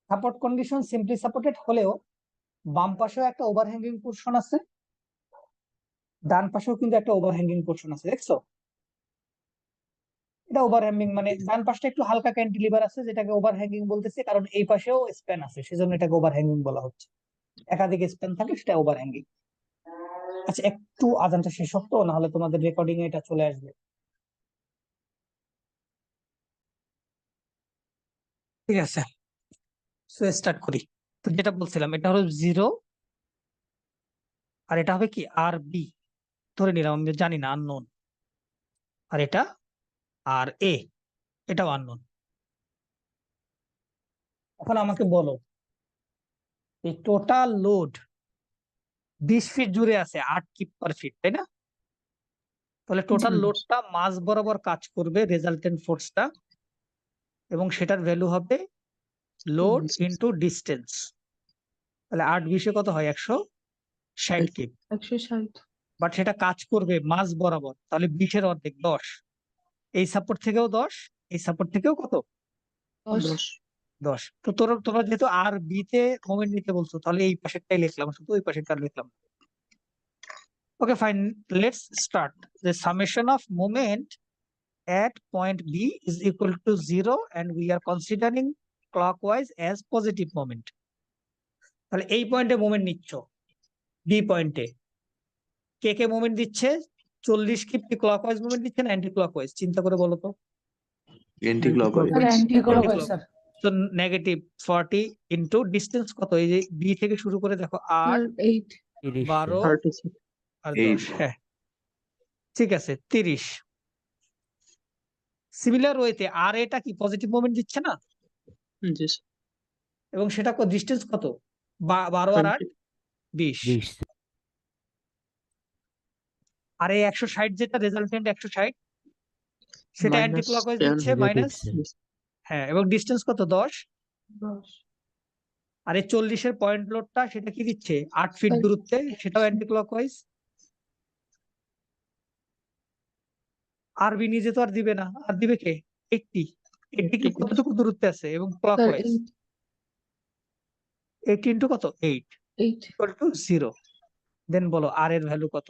সাপোর্ট কন্ডিশন সিম্পলি সাপোর্টেড হলেও বাম পাশেও একটা ওভারহ্যাঙ্গিং পোরশন আছে, ডান পাশেও কিন্তু একটা ওভারহ্যাঙ্গিং পোরশন আছে, দেখছো? এটা ওভারহ্যাঙ্গিং মানে ডান পাশটা একটু হালকা ক্যান্টিলিভার আছে, যেটাকে ওভারহ্যাঙ্গিং বলতেছে, কারণ এই পাশেও স্প্যান আছে, সেজন্য এটাকে ওভারহ্যাঙ্গিং বলা হচ্ছে। একাধিক স্প্যান থাকে, সেটা ওভারহ্যাঙ্গিং। আচ্ছা, একটু আজানটা শেষ হোক তো, নাহলে তোমাদের রেকর্ডিং এ এটা চলে আসবে। ঠিক আছে, সো স্টার্ট করি। তো যেটা বলছিলাম, এটা হলো 0, আর এটা হবে কি আর বি, ধরে নিলাম, আমি জানি না, আননোন। আর এটা আর এ, এটাও আননোন। এখন আমাকে বলো, এই টোটাল লোড 20 ফিট জুড়ে আছে, 8 কিপ পার ফিট, তাই না? তাহলে টোটাল জি। লোডটা মাস বরাবর কাজ করবে, রেজাল্টেন্ট ফোর্সটা, এবং সেটার ভ্যালু হবে লোড ইনটু ডিস্টেন্স। তাহলে 8 20 কত হয়? 160 কিপ। 160। বাট সেটা কাজ করবে মাস বরাবর, তাহলে 20 এর অর্ধেক 10। এই সাপোর্ট থেকেও 10, এই সাপোর্ট থেকেও কত? 10। 10। তো তোরা যেহেতু আর বি তে মোমেন্ট নিতে বলছো, তাহলে এই পাশেরটাই লিখলাম, শুধু ওই পাশেরটা লিখলাম। Okay fine, let's start. The summation of moment at point B is equal to 0 and we are considering clockwise as positive moment. তাহলে এই পয়েন্টে মোমেন্ট নিচ্ছ, বি পয়েন্টে কে কে মোমেন্ট দিচ্ছে? 40 কিপ কি ক্লকওয়াইজ মোমেন্ট দিচ্ছে না অ্যান্টি ক্লকওয়াইজ? চিন্তা করে বলো তো। Anti clockwise. Anti clockwise sir. তো -40 ইন্টু ডিস্টেন্স কত, এই যে বি থেকে শুরু করে দেখো 8 8 12 36 আর 10, হ্যাঁ ঠিক আছে 30। সিমিলার ওয়েতে আর এটা কি পজিটিভ মোমেন্ট দিচ্ছে না, জি স্যার এবং সেটা ডিস্টেন্স কত, 12 আর 8 20। 20 আর এই 160 যেটা রেজাল্টেন্ট 160 সেটা মাইনাস অ্যান্টি ক্লকওয়াইজ 10 দিচ্ছে মাইনাস, হ্যাঁ এবং ডিস্টেন্স কত 10। 10 আর এই 40-এর পয়েন্ট লোডটা সেটা কি দিচ্ছে 8 ফিট Five. দূরত্বে, সেটাও অ্যান্টি ক্লকওয়াইজ। আর বি নিজে তো আর দিবে না, আর দিবে কে 80। 80 কি কতটুকু দূরত্বে আছে এবং স্যার ক্লকওয়াইজ 80 ইন্টু কত 8 8 ইকুয়াল টু 0। দেন বলো আর এর ভ্যালু কত।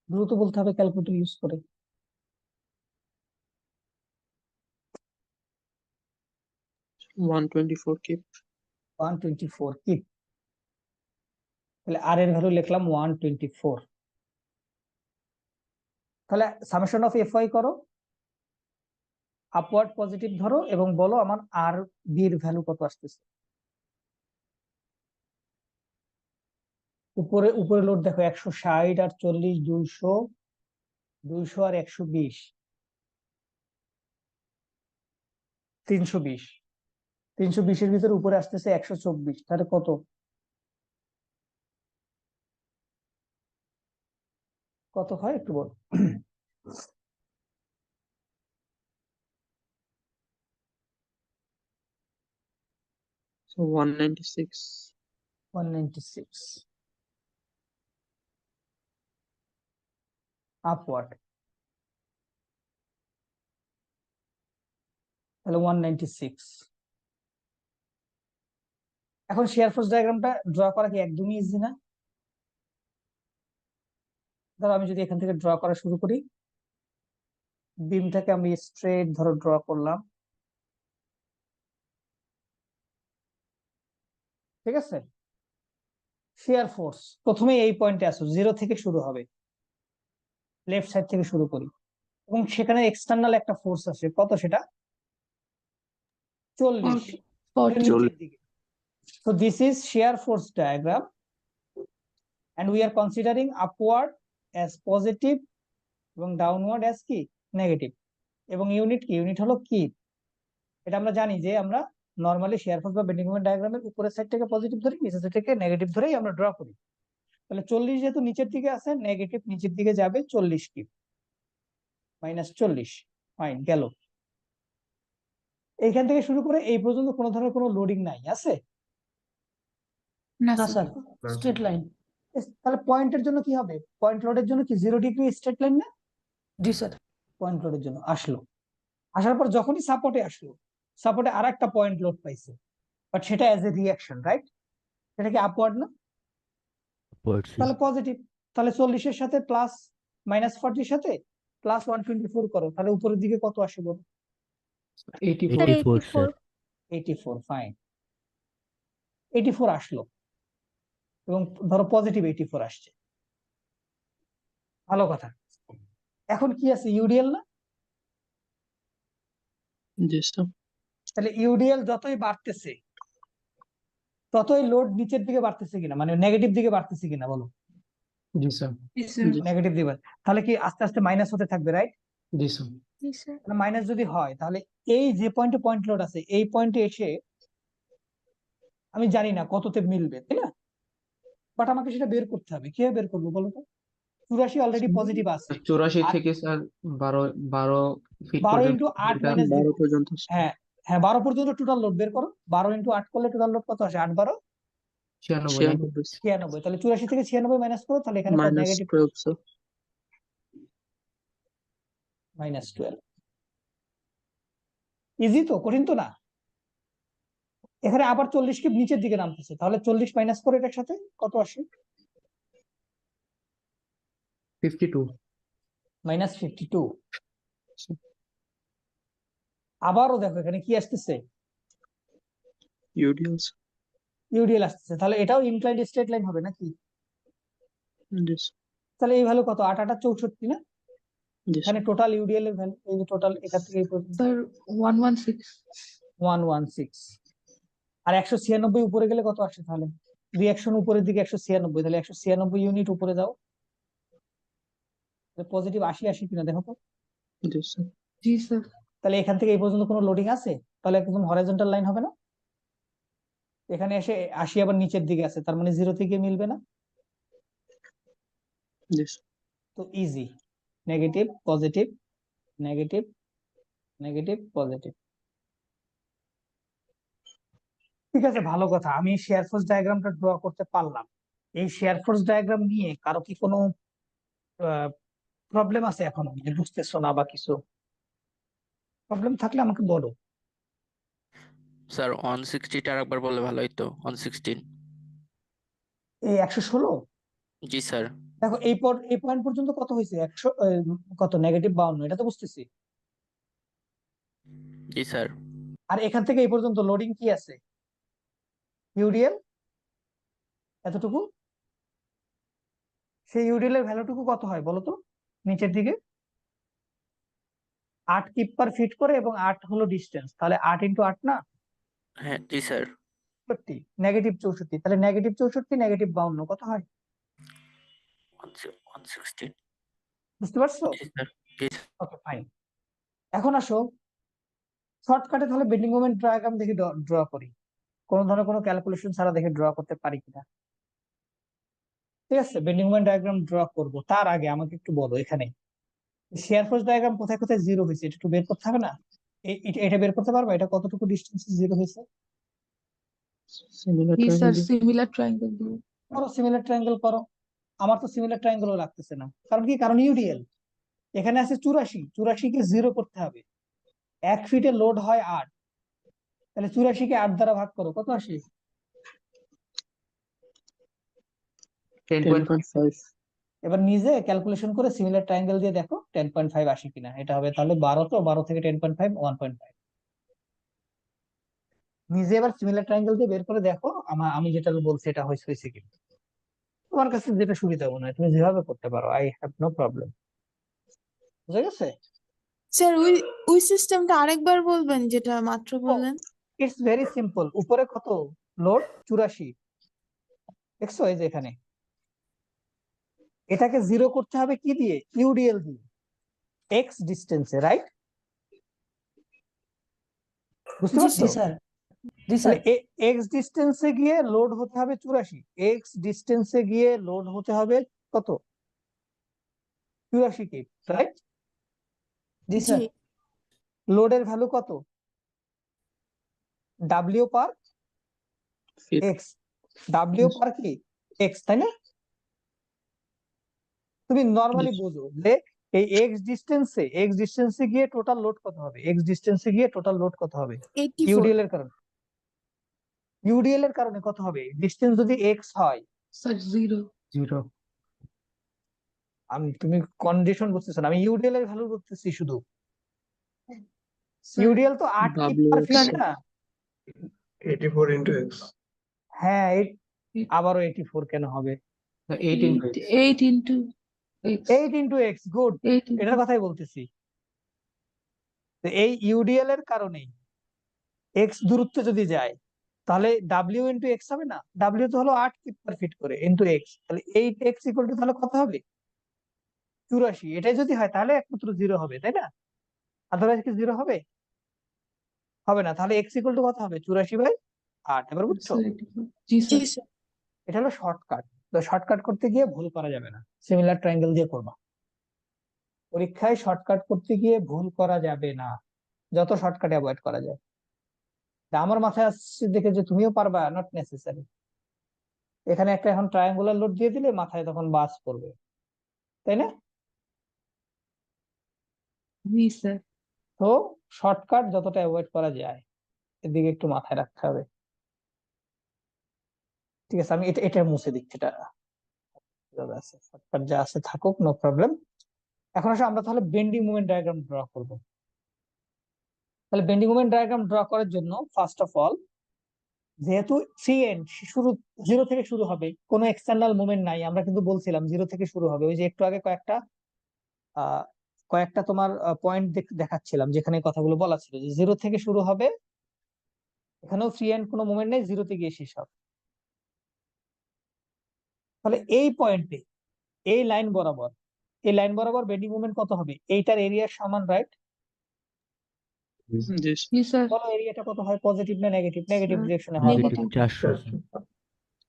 দ্রুত বলতে হবে ক্যালকুলেটর ইউজ করে। 124 কিপ 124 কি, তাহলে আর এর ভ্যালু লিখলাম 124। তাহলে সামেশন অফ এফ ওয়াই করো, আপওয়ার্ড পজিটিভ ধরো এবং বলো আমার আর বি এর ভ্যালু কত আসতেছে। উপরে উপরে লোড দেখো 160 আর 40, 200 200 আর 120, 320। 320-এর ভিতরে উপরে আসতেছে 124, তাহলে কত, কত হয় একটু বল। so 196 196 আপওয়ার্ড, তাহলে 196। এখন শেয়ার ফোর্স ডায়াগ্রামটা ড্র করা কি একদমই ইজি না। ধরো আমি যদি এখান থেকে ড্র করা শুরু করি, বিমটাকে আমি স্ট্রেট ধরো ড্র করলাম, ঠিক আছে। শেয়ার ফোর্স প্রথমে এই পয়েন্টে আসো, 0 থেকে শুরু হবে, লেফট সাইড থেকে শুরু করি, এবং সেখানে এক্সটার্নাল একটা ফোর্স আছে, কত সেটা 40 40 নিচের দিকে। So this is shear force diagram and we are considering upward as positive এবং ডাউনওয়ার্ড as কি নেগেটিভ, এবং ইউনিট কি, ইউনিট হলো কি। এটা আমরা জানি যে আমরা নরমালি শেয়ার ফোর্স বা বেন্ডিং মোমেন্ট ডায়াগ্রামের উপরের সাইড থেকে পজিটিভ ধরি, নিচের সাইড থেকে নেগেটিভ ধরেই আমরা ড্র করি। তাহলে 40 যেহেতু নিচের দিকে আছে, নেগেটিভ নিচের দিকে যাবে 40 কি -40, ফাইন গেল। এইখান থেকে শুরু করে এই পর্যন্ত কোনো ধরনের কোনো লোডিং নাই আছে, না না স্যার স্যার স্ট্রেট লাইন। তাহলে পয়েন্টের জন্য কি হবে, পয়েন্ট লোডের জন্য কি 0 ডিগ্রি স্ট্রেট লাইন না, জি স্যার। পয়েন্ট লোডের জন্য আসলো। আসার পর যখনই সাপোর্টে আসলো, সাপোর্টে আর একটা পয়েন্ট লোড পাইছে, বাট সেটা অ্যাজ এ রিয়াকশন, রাইট। সেটা কি আপওয়ার্ড না, তাহলে পজিটিভ। তাহলে 40-এর সাথে প্লাস -40-এর সাথে প্লাস 124 করো, তাহলে উপরের দিকে কত আসে বলো, 84 স্যার 84, ফাইন 84 আসলো, এবং ধরো পজিটিভ 84 আসছে, ভালো কথা। এখন কি আছে, ইউডিএল না, জি স্যার তাহলে ইউডিএল যতই বাড়তেছে ততই লোড নিচের দিকে বাড়তেছে কিনা, মানে নেগেটিভ দিকে বাড়তেছে কিনা বলো, জি স্যার। জি স্যার নেগেটিভ দিকে। তাহলে কি আস্তে আস্তে মাইনাস হতে থাকবে, রাইট। জি স্যার। জি স্যার মাইনাস যদি হয়, তাহলে এই যে পয়েন্টে পয়েন্ট লোড আছে, এই পয়েন্টে এসে আমি জানি না কততে মিলবে, তাই না, বাট আমাকে সেটা বের করতে হবে। কিভাবে বের করবো বলো তো। 84 অলরেডি পজিটিভ আছে, 84 আর থেকে স্যার 12 ফিট 12 পর্যন্ত ইন্টু 8 এটা মাইনাস 12 পর্যন্ত হ্যাঁ হ্যাঁ 12 পর্যন্ত টোটাল লোড বের করো, 12 ইন্টু 8 করলে টোটাল লোড কত আসে, 8 12 96 96। তাহলে 84 থেকে 96 মাইনাস করো, তাহলে এখানে নেগেটিভ -12 স্যার -12। ইজি তো, কঠিন তো না। এখানে আবার 40 কি নিচের দিকে নামতেছে, তাহলে 40 মাইনাস করে এটার সাথে কত আসে, 52 -52। আবারও দেখো এখানে কি আসতেছে, ইউডিএলস ইউডিএল আসতেছে, তাহলে এটাও ইনক্লাইন্ড স্ট্রেট লাইন হবে নাকি। জি স্যার তাহলে এই ভ্যালু কত, 8 8 64 না, Yes, এখানে টোটাল ইউডিএল এর ভ্যালু, এই যে টোটাল এখান থেকে এই পর্যন্ত স্যার 116 116, আর 196 উপরে গেলে কত আসে তাহলে? রিয়াকশন উপরের দিকে 196, তাহলে 196 ইউনিট উপরে যাও, পজিটিভ 80 কিনা দেখো তো। yes, sir. জি স্যার তাহলে এখান থেকে এই পর্যন্ত কোনো লোডিং আছে, তাহলে একদম হরাইজন্টাল লাইন হবে না? এখানে এসে 80 আবার নিচের দিকে আছে, তার মানে 0 থেকে মিলবে না। Yes, তো easy, negative positive, negative negative positive. ঠিক আছে, ভালো কথা, আমি শেয়ার ফোর্স ডায়াগ্রামটা ড্র করতে পারলাম। এই শেয়ার ফোর্স ডায়াগ্রাম নিয়ে কারো কি কোনো প্রবলেম আছে এখনো, যে বুঝতেছো না বা কিছু প্রবলেম থাকলে আমাকে বলো। স্যার 160টা আরেকবার বললে ভালো হতো। 116। এই 116, জি স্যার। দেখো এই পয়েন্ট পর্যন্ত কত হয়েছে, 100 কত নেগেটিভ 52, এটা তো বুঝতেছি। জি স্যার। আর এখান থেকে এই পর্যন্ত লোডিং কি আছে, ইউডিএল এতটুকু, সেই ইউডিএল এর ভ্যালুটুকু কত হয় বলো তো নিচের দিকে? 8 কিপ পার ফিট করে, এবং 8 হলো ডিস্টেন্স, তাহলে 8 ইন্টু 8 না হ্যাঁ জি স্যার। 64, নেগেটিভ 64, তাহলে নেগেটিভ 64 নেগেটিভ 52 কত হয়? 116। বুঝতে পারছো? জি স্যার। জি স্যার। Okay fine. এখন আসো শর্টকাটে তাহলে বেন্ডিং মোমেন্ট ডায়াগ্রাম দেখে ড্র করি, কোন ধরনের কোনো ক্যালকুলেশন ছাড়া দেখে ড্র করতে পারি কিনা। ঠিক আছে, বেন্ডিং মোমেন্ট ডায়াগ্রাম ড্র করব, তার আগে আমাকে একটু বলো এখানে শেয়ার ফোর্স ডায়াগ্রাম কোথায় কোথায় জিরো হয়েছে, এটা একটু বের করতে হবে না? এটা বের করতে পারবা, এটা কতটুকু ডিস্টেন্সে জিরো হয়েছে? similar জি স্যার triangle. সিমিলার ট্রায়াঙ্গেল দিয়ে করো, সিমিলার ট্রায়াঙ্গেল করো। আমার তো সিমিলার ট্রায়াঙ্গেলও লাগতেছে না, কারণ কি, কারণ ইউডিএল এখানে আছে 84, 84 কে জিরো করতে হবে। 1 ফিটে লোড হয় 8, তাহলে 84 কে 8 দ্বারা ভাগ করো, কত আসে? 10.5 10.5. এবার নিজে ক্যালকুলেশন করে সিমিলার ট্রায়াঙ্গেল দিয়ে দেখো 10.5 আসে কিনা। এটা হবে তাহলে 12, তো 12 থেকে 10.5 1.5। নিজে এবার সিমিলার ট্রায়াঙ্গেল দিয়ে বের করে দেখো, আমি যেটা বলছি এটা হয়েছে কিনা। তোমার কাছে যেটা সুবিধা মনে হয় তুমি যেভাবে করতে পারো, আই হ্যাভ নো প্রবলেম। বুঝা গেছে? স্যার ওই সিস্টেমটা আরেকবার বলবেন যেটা মাত্র বললেন। It's very simple. উপরে কত লোড? 84, দেখছো এই যে এখানে। এটাকে জিরো করতে হবে কি দিয়ে? ইউডিএল দিয়ে, এক্স ডিস্টেন্সে, রাইট? বুঝতে জি পারছো? স্যার, জি তাহলে স্যার, এক্স ডিস্টেন্সে গিয়ে লোড হতে হবে 84, এক্স ডিস্টেন্সে গিয়ে লোড হতে হবে কত? 84 কে, রাইট? জি জি স্যার, লোডের ভ্যালু কত? ডাব্লিউ পার Feet. এক্স, ডাব্লিউ পার কি এক্স, তাই না? তুমি নরমালি Yes. বুঝো যে এই এক্স ডিস্টেন্সে গিয়ে টোটাল লোড কত হবে, এক্স ডিস্টেন্সে গিয়ে টোটাল লোড কত হবে 84। ইউডিএল এর কারণে। ইউডিএল এর কারণে কত হবে? ডিস্টেন্স যদি এক্স হয়, স্যার 0 0 তুমি কন্ডিশন বুঝতেছো না, আমি ইউডিএল এর ভ্যালু বলতেছি শুধু। স্যার ইউডিএল তো 8 কিপ W পার ফিট স্যার না? 84 into x. হ্যাঁ, আবারও 84 কেন হবে? 8 into x 8 into x 8 into x, good, 8 into এটার কথাই বলতেছি। তো এই ইউডিএল এর কারণে এক্স দূরত্ব যদি যায়, তাহলে ডাব্লিউ ইন্টু এক্স হবে না? ডাব্লিউ তো হলো 8 কিপ পার ফিট করে, ইন্টু এক্স, তাহলে 8x ইকুয়াল টু তাহলে কত হবে? 84। এটাই যদি হয় তাহলে একমাত্র জিরো হবে, তাই না? আদারওয়াইজ কি জিরো হবে? হবে না। তাহলে এক্স ইকুয়াল টু কত হবে? 84/8। এবার বুঝছো? স্যার জি জি স্যার স্যার। এটা হলো শর্টকাট। তো শর্টকাট করতে গিয়ে ভুল করা যাবে না, সিমিলার ট্রায়াঙ্গেল দিয়ে করবা। পরীক্ষায় শর্টকাট করতে গিয়ে ভুল করা যাবে না, যত শর্টকাট অ্যাভয়েড করা যায়। তা আমার মাথায় আসছে দেখে যে তুমিও পারবা, নট নেসেসারি। এখানে একটা এখন ট্রায়াঙ্গুলার লোড দিয়ে দিলে মাথায় তখন বাস পড়বে, তাই না? জি স্যার তো শর্টকাট যতটা অ্যাভয়েড করা যায় এদিকে একটু মাথায় রাখতে হবে। ঠিক আছে, আমি এটা মুছে দিচ্ছি, এটা আছে, শর্টকাট যা আছে থাকুক, নো প্রবলেম। এখন আসলে আমরা তাহলে বেন্ডিং মোমেন্ট ডায়াগ্রাম ড্র করব। তাহলে বেন্ডিং মোমেন্ট ডায়াগ্রাম ড্র করার জন্য ফার্স্ট অফ অল, যেহেতু ফ্রি এন্ড শুরু 0 থেকে শুরু হবে, কোনো এক্সটার্নাল মুভমেন্ট নাই, আমরা কিন্তু বলছিলাম 0 থেকে শুরু হবে। ওই যে একটু আগে কয়েকটা কয়েকটা তোমার পয়েন্ট দেখাচ্ছিলাম যেখানে কথাগুলো বলা ছিল যে 0 থেকে শুরু হবে, এখানেও ফ্রি হ্যান্ড কোনো মুভমেন্ট নেই, 0-তে গিয়ে শেষ হবে। তাহলে এই পয়েন্টে এই লাইন বরাবর বেন্ডিং মুভমেন্ট কত হবে? এইটার এরিয়ার সমান, রাইট? জি জি স্যার বলো এরিয়াটা কত হয়, পজিটিভ না নেগেটিভ? নেগেটিভ স্যার ডিরেকশনে হওয়ার কথা। Negative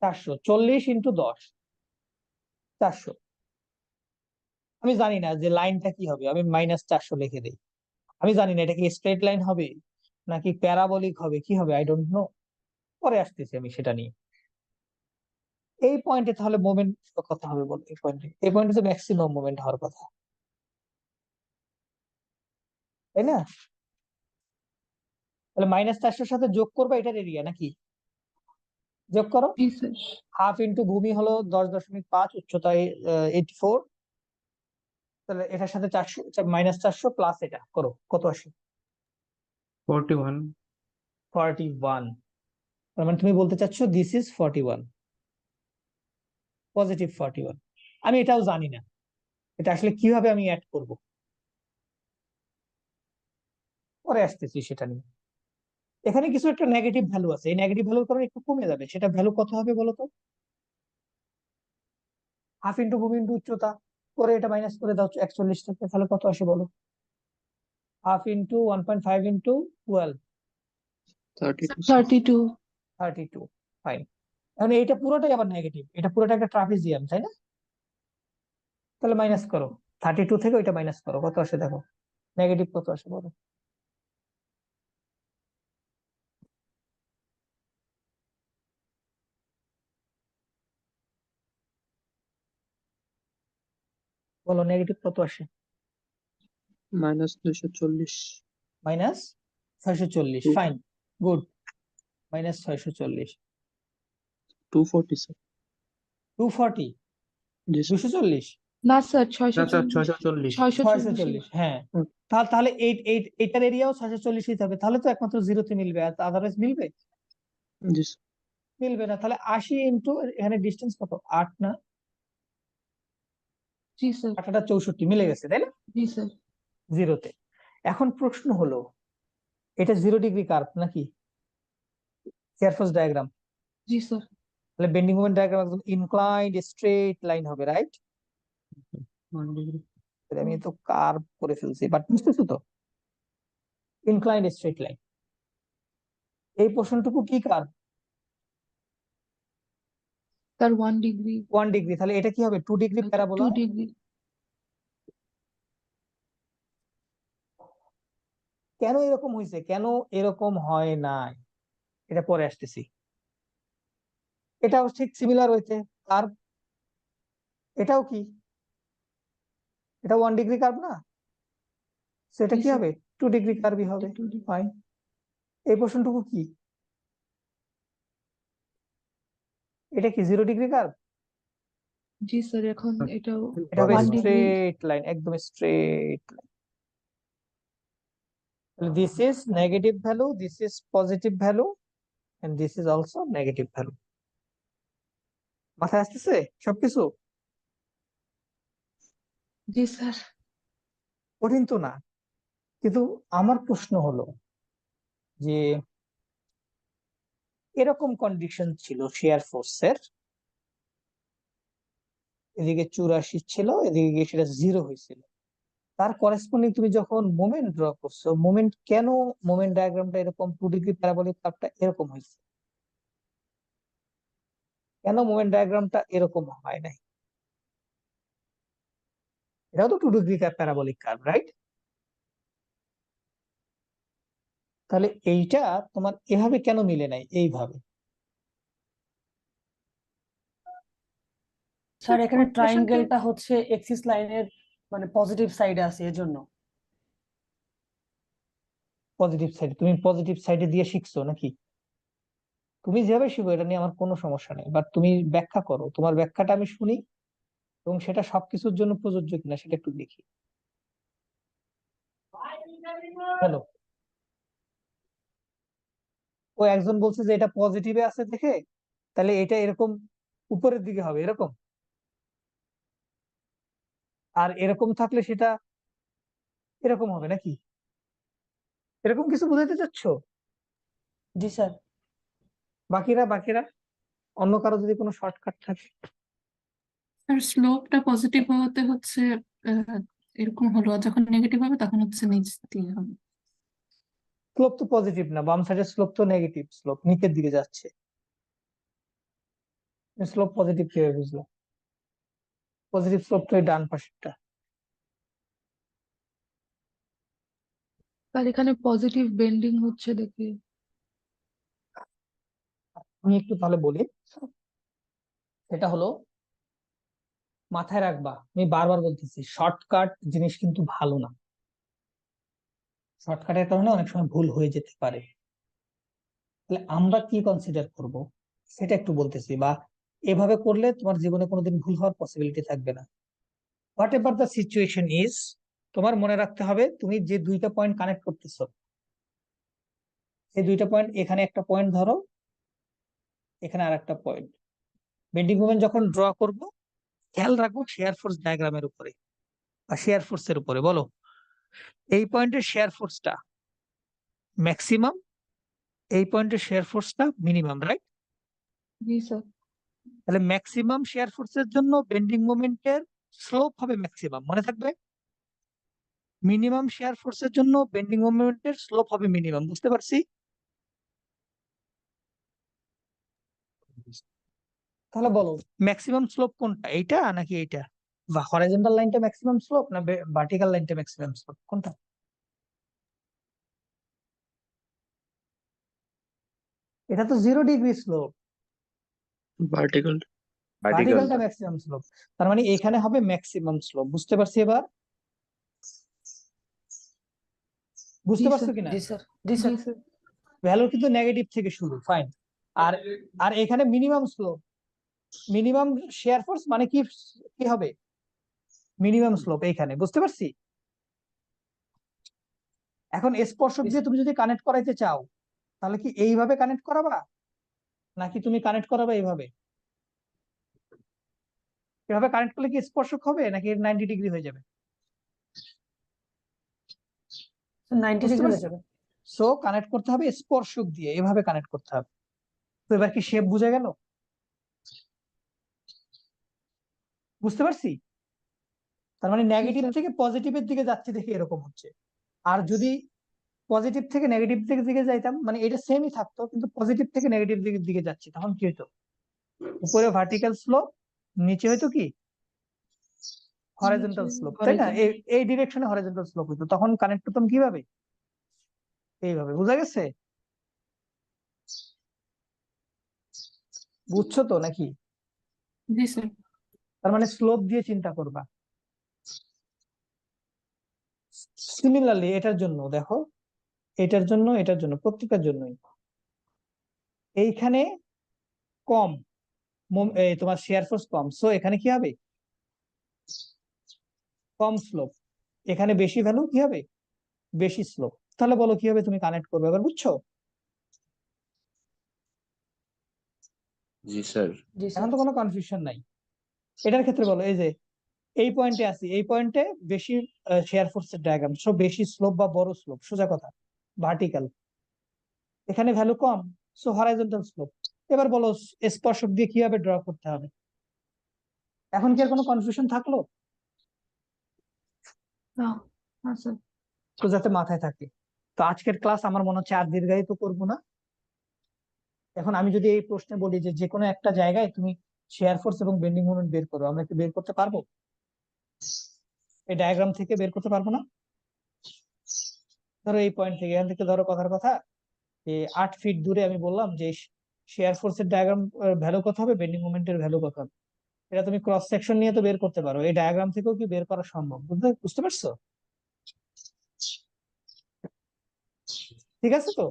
400 440 into 10, 400। আমি জানি না যে লাইনটা কি হবে, আমি -400 লিখে দিই। আমি জানি না এটা কি স্ট্রেট লাইন হবে নাকি প্যারাবোলিক হবে, কি হবে, আই ডোন্ট নো। পরে আসতেছি আমি সেটা নিয়ে। এই পয়েন্টে তাহলে মোমেন্ট কত হবে বল? এই পয়েন্টে তো ম্যাক্সিমাম মোমেন্ট হওয়ার কথা, তাই না? তাহলে -400 সাথে যোগ করবো এটার এরিয়া নাকি? যোগ করো। জি স্যার হাফ ইন্টু ভূমি হলো 10.5, উচ্চতায় 84। তাহলে এটার সাথে 400, -400 প্লাস এটা করো, কত আসে? 41 41। তার মানে তুমি বলতে চাচ্ছ দিস ইজ 41, পজিটিভ 41। আমি এটাও জানি না এটা আসলে কিভাবে আমি অ্যাড করব, পরে আসতেছি সেটা নিয়ে। এখানে কিছু একটা নেগেটিভ ভ্যালু আছে, এই নেগেটিভ ভ্যালুর কারণে একটু কমে যাবে, সেটা ভ্যালু কত হবে বলো তো? হাফ ইন্টু ভূমি ইন্টু উচ্চতা করে এটা মাইনাস করে দাও 41 থেকে, তাহলে কত আসে বলো? Half into 1.5 into 12, 32 32। ফাইন। এখন এইটা পুরোটাই আবার নেগেটিভ, এটা পুরোটা একটা ট্রাপিজিয়াম, তাই না? তাহলে মাইনাস করো 32 থেকে, ওইটা মাইনাস করো, কত আসে দেখো, নেগেটিভ কত আসে বলো? বলো নেগেটিভ কত আসে? -240 -640। Fine, good. -640, 240 স্যার। 240, জি স্যার 240, না স্যার না স্যার 640 640 640। হ্যাঁ, হুম। তাহলে এইটার এরিয়াও 640 হতে হবে, তাহলে তো একমাত্র 0-তে মিলবে, আর আদারওয়াইজ মিলবে? জি স্যার মিলবে না। তাহলে 80 ইন্টু এখানে ডিস্টেন্স কত, 8 না? জি স্যার 8 আর 64 মিলে গেছে, তাই না? জি স্যার 0-তে। এখন প্রশ্ন হলো, এটা 0 ডিগ্রি কার্ভ নাকি চেয়ারফোর্স ডায়াগ্রাম? জি স্যার তাহলে বেন্ডিং মোমেন্ট ডায়াগ্রাম একদম ইনক্লাইন্ড স্ট্রেট লাইন হবে, রাইট? 1 ডিগ্রি। আমি তো কার্ভ করে ফেলছি, বাট বুঝতেছো তো? Inclined straight line. এই পোর্শনটুকু কি কার্ভ? Sir 1 degree 1 degree. তাহলে এটা কি হবে, 2 ডিগ্রি 2 প্যারাবোলা? ডিগ্রি কেন এরকম হয়েছে, কেন এরকম হয় নাই, এটা পরে আসতেছি। এটাও ঠিক সিমিলার হয়েছে কার্ভ। এটাও কি, এটা 1 ডিগ্রি কার্ভ না? সেটা জি কি স্যার হবে, 2 ডিগ্রি কার্ভই হবে। 2 ডিগ্রি ফাইন। এই পোর্শনটুকু কি, এটা কি 0 ডিগ্রি কার্ভ? জি স্যার এখন এটাও এটা হবে 1 ডিগ্রি স্ট্রেট লাইন, একদম straight line. This is negative value, this is positive value, and this is also negative value. মাথায় আসতেছে সবকিছু? জি স্যার কঠিন তো না, কিন্তু আমার প্রশ্ন হলো যে এরকম কন্ডিশন ছিল শেয়ার ফোর্সের, এদিকে 84 ছিল, এদিকে গিয়ে সেটা 0 হয়েছিল, তার করেসপন্ডিং তুমি যখন মোমেন্ট ড্র করছো, মোমেন্ট কেন, মোমেন্ট ডায়াগ্রামটা এরকম 2 ডিগ্রি প্যারাবোলিক কার্ভটা এরকম হয়েছে, কেন মোমেন্ট ডায়াগ্রামটা এরকম হয় নাই? এটাও তো 2 ডিগ্রি প্যারাবোলিক কার্ভ, রাইট? তাহলে এইটা তোমার এভাবে কেন মিলে নাই এইভাবে? স্যার এখানে Equation কে- ট্রায়াঙ্গেলটা হচ্ছে এক্সিস লাইনের মানে পজিটিভ সাইডে আছে এজন্য। পজিটিভ সাইডে, তুমি পজিটিভ সাইডে দিয়ে শিখছো নাকি? তুমি যেভাবে শিখো এটা নিয়ে আমার কোনো সমস্যা নেই, বাট তুমি ব্যাখ্যা করো, তোমার ব্যাখ্যাটা আমি শুনি, এবং সেটা সবকিছুর জন্য প্রযোজ্য কিনা সেটা একটু দেখি। হ্যালো, ও একজন বলছে যে এটা পজিটিভে আছে দেখে, তাহলে এটা এরকম উপরের দিকে হবে এরকম, আর এরকম থাকলে সেটা এরকম হবে নাকি? এরকম কিছু বোঝাতে চাচ্ছ? জি স্যার। বাকিরা অন্য কারো যদি কোনো শর্টকাট থাকে? আর স্লোপটা পজিটিভ হওয়াতে হচ্ছে এরকম হলো, আর যখন নেগেটিভ হবে তখন হচ্ছে নিচ দিয়ে হবে। স্লোপ তো পজিটিভ না, বাম সাইডের স্লোপ তো নেগেটিভ স্লোপ, নিচের দিকে যাচ্ছে। স্লোপ পজিটিভ কিভাবে বুঝলো? পজিটিভ স্লোপ তো এই ডান পাশেরটা। আর এখানে পজিটিভ বেন্ডিং হচ্ছে দেখি। আমি একটু তাহলে বলি, এটা হলো মাথায় রাখবা, আমি বারবার বলতেছি শর্টকাট জিনিস কিন্তু ভালো না। শর্টকাটের কারণে অনেক সময় ভুল হয়ে যেতে পারে। তাহলে আমরা কি কনসিডার করব সেটা একটু বলতেছি, বা এভাবে করলে তোমার জীবনে কোনোদিন ভুল হওয়ার পসিবিলিটি থাকবে না। What ever the situation is, তোমার মনে রাখতে হবে তুমি যে দুইটা পয়েন্ট কানেক্ট করতেছো, এই দুইটা পয়েন্ট, এখানে একটা পয়েন্ট ধরো, এখানে আর একটা পয়েন্ট। বেন্ডিং মোমেন্ট যখন ড্র করব খেয়াল রাখবো শেয়ার ফোর্স ডায়াগ্রামের উপরে বা শেয়ার ফোর্স এর উপরে। বলো এই পয়েন্টের শেয়ার ফোর্সটা ম্যাক্সিমাম, এই পয়েন্টের শেয়ার ফোর্সটা মিনিমাম, রাইট? জি স্যার। তাহলে ম্যাক্সিমাম শেয়ার ফোর্সের জন্য বেন্ডিং মোমেন্টের স্লোপ হবে ম্যাক্সিমাম, মনে থাকবে। মিনিমাম শেয়ার ফোর্সের জন্য বেন্ডিং মোমেন্টের স্লোপ হবে মিনিমাম, বুঝতে পারছি? তাহলে বলো ম্যাক্সিমাম স্লোপ কোনটা, এইটা নাকি এইটা? বা হরাইজন্টাল লাইনটা ম্যাক্সিমাম স্লোপ না ভার্টিক্যাল লাইনটা ম্যাক্সিমাম স্লোপ, কোনটা? এটা তো 0 ডিগ্রি স্লোপ, ভার্টিক্যাল। ভার্টিক্যালটা ম্যাক্সিমাম স্লোপ। তার মানে এখানে হবে ম্যাক্সিমাম স্লোপ, বুঝতে পারছি এবার? বুঝতে জি পারছো স্যার। কিনা? জি স্যার। জি জি স্যার। স্যার। ভ্যালু কিন্তু নেগেটিভ থেকে শুরু, ফাইন। আর আর এখানে minimum slope, minimum share force মানে কি, কি হবে মিনিমাম স্লোপ এইখানে, বুঝতে পারছি? এখন স্পর্শক দিয়ে তুমি যদি কানেক্ট করাইতে চাও তাহলে কি এইভাবে কানেক্ট করাবা নাকি তুমি কানেক্ট করাবা এইভাবে? এভাবে কানেক্ট করলে কি স্পর্শক হবে নাকি 90 ডিগ্রি হয়ে যাবে? 90 বুঝতে ডিগ্রি হয়ে পারছো? যাবে। সো কানেক্ট করতে হবে স্পর্শক দিয়ে, এভাবে কানেক্ট করতে হবে। তো এবার কি শেপ বুঝে গেল? বুঝতে পারছি? তার মানে নেগেটিভ স্যার। থেকে পজিটিভের দিকে যাচ্ছে দেখে এরকম হচ্ছে। আর যদি পজিটিভ থেকে নেগেটিভ দিকে যাইতাম, মানে এটা সেমই থাকতো কিন্তু পজিটিভ থেকে নেগেটিভ দিকের দিকে যাচ্ছে, তখন কি হতো? উপরে ভার্টিক্যাল স্লোপ, নিচে হয়তো কি হরাইজন্টাল স্লোপ, তাই না? horizontal। এই ডিরেকশনে হরাইজন্টাল স্লোপ হতো, তখন কানেক্ট করতাম কিভাবে? এইভাবে। বুঝা গেছে? বুঝছো তো নাকি? জি স্যার। তার মানে স্লোপ দিয়ে চিন্তা করবা। সিমিলারলি এটার জন্য দেখো, এটার জন্য প্রত্যেকটার জন্যই এইখানে কম, তোমার শেয়ার ফোর্স কম, সো এখানে কি হবে? কম স্লোপ। এখানে বেশি ভ্যালু, কি হবে? বেশি স্লোপ। তাহলে বলো কিভাবে তুমি কানেক্ট করবে এবার, বুঝছো? জি স্যার। এখন তো কোনো কনফিউশন নাই। এটার ক্ষেত্রে বলো, এই যে এই পয়েন্টে আছি, এই পয়েন্টে বেশি শেয়ার ফোর্সের ডায়াগ্রাম, সো বেশি স্লোপ বা বড় স্লোপ, সোজা কথা ভার্টিক্যাল। এখানে ভ্যালু কম, সো হরাইজন্টাল স্লোপ। এবার বলো স্পর্শক দিয়ে কিভাবে ড্র করতে হবে। এখন কি আর কোনো কনফিউশন থাকলো? না না স্যার। তো যাতে মাথায় থাকে। তো আজকের ক্লাস আমার মনে হচ্ছে আর দীর্ঘায়িত করবো না। এখন আমি যদি এই প্রশ্নে বলি যে যে কোনো একটা জায়গায় তুমি শেয়ার ফোর্স এবং বেন্ডিং মোমেন্ট বের করো, আমরা কি বের করতে পারবো? এই ডায়াগ্রাম থেকে বের করতে পারবো না? ধরো এই পয়েন্ট থেকে, এখান থেকে ধরো কথার কথা 8 ফিট দূরে আমি বললাম যে শেয়ার ফোর্সের ডায়াগ্রাম ভ্যালু কত হবে, বেন্ডিং মোমেন্টের ভ্যালু কত হবে। এটা তুমি ক্রস সেকশন নিয়ে তো বের করতে পারো, এই ডায়াগ্রাম থেকেও কি বের করা সম্ভব? বুঝতে পারছো? ঠিক আছে তো?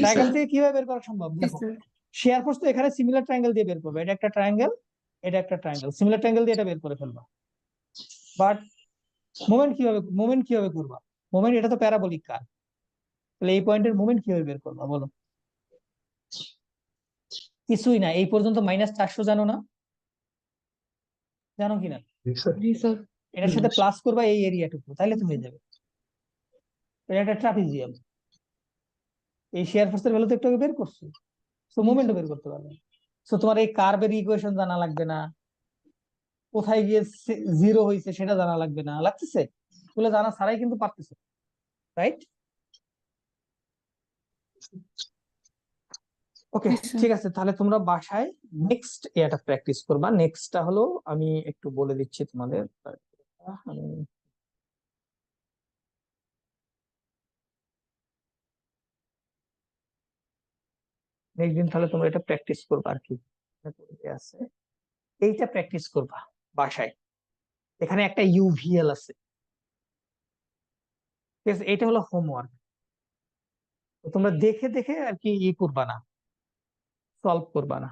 ডায়াগ্রাম থেকে কিভাবে বের করা সম্ভব জি দেখো, স্যার। শেয়ার ফোর্স তো এখানে সিমিলার ট্রায়াঙ্গেল দিয়ে বের করবে, এটা একটা ট্রায়াঙ্গেল, এটা একটা ট্রায়াঙ্গেল, সিমিলার ট্রায়াঙ্গেল দিয়ে এটা বের করে ফেলবা। বাট মোমেন্ট কিভাবে করবা? মোমেন্ট এটা তো প্যারাবোলিক কার, তাহলে এই পয়েন্টের মোমেন্ট কিভাবে বের করবা বলো? কিছুই না, এই পর্যন্ত -400 জানো না? জানো কিনা? জি স্যার। জি স্যার। এটার সাথে প্লাস করবা এই এরিয়াটুকু, তাইলে তো হয়ে যাবে। এটা একটা ট্রাপিজিয়াম, এই শেয়ার ফোর্সের ভ্যালু তো একটু আগে বের করছি, সো মোমেন্টও বের করতে পারবে। সো তোমার এই কার্ভের ইকুয়েশন জানা লাগবে না, কোথায় গিয়ে জিরো হয়েছে সেটা জানা লাগবে না, লাগতেছে? এগুলো জানা ছাড়াই কিন্তু পারতেছে, রাইট? ওকে, Yes, sir. ঠিক আছে, তাহলে তোমরা বাসায় নেক্সট এটা প্র্যাকটিস করবা। নেক্সটটা হলো আমি একটু বলে দিচ্ছি তোমাদের। আমি নেক্সট দিন তাহলে তোমরা এটা প্র্যাকটিস করবা আর কি আছে, এইটা প্র্যাকটিস করবা বাসায়। এখানে একটা ইউভিএল আছে, ঠিক আছে? এটা হলো হোমওয়ার্ক। তোমরা দেখে দেখে আর কি করবা না, সলভ করবা না,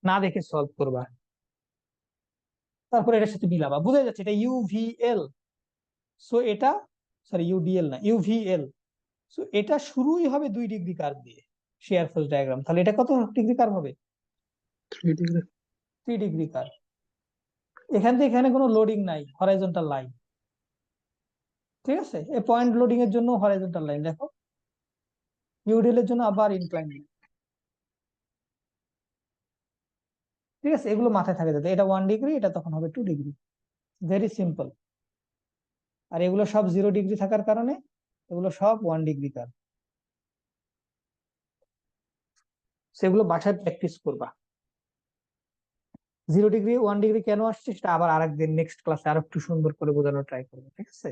না দেখে সলভ করবা, তারপরে এটার সাথে মিলাবা। বুঝা যাচ্ছে এটা ইউভিএল, সো এটা সরি ইউডিএল না, ইউভিএল। সো এটা শুরুই হবে 2 ডিগ্রি কার্ভ দিয়ে, শেয়ার ফোর্স ডায়াগ্রাম। তাহলে এটা কত ডিগ্রি কার্ভ হবে? 3 ডিগ্রি। 3 degree curve. এখান থেকে এখানে কোনো লোডিং নাই, হরাইজন্টাল লাইন, ঠিক আছে? এই পয়েন্ট লোডিং এর জন্য হরাইজন্টাল লাইন, দেখো ইউডিএল এর জন্য আবার ইনক্লাইন, ঠিক আছে? এগুলো মাথায় থাকে যাতে এটা 1 ডিগ্রি, এটা তখন হবে 2 ডিগ্রি, ভেরি সিম্পল। আর এগুলো সব 0 ডিগ্রি থাকার কারণে এগুলো সব 1 ডিগ্রি কার্ভ। সেগুলো বাসায় প্র্যাকটিস করবা। 0 ডিগ্রি 1 ডিগ্রি কেন আসছে সেটা আবার আরেকদিন নেক্সট ক্লাসে আরো একটু সুন্দর করে বোঝানোর ট্রাই করবো, ঠিক আছে?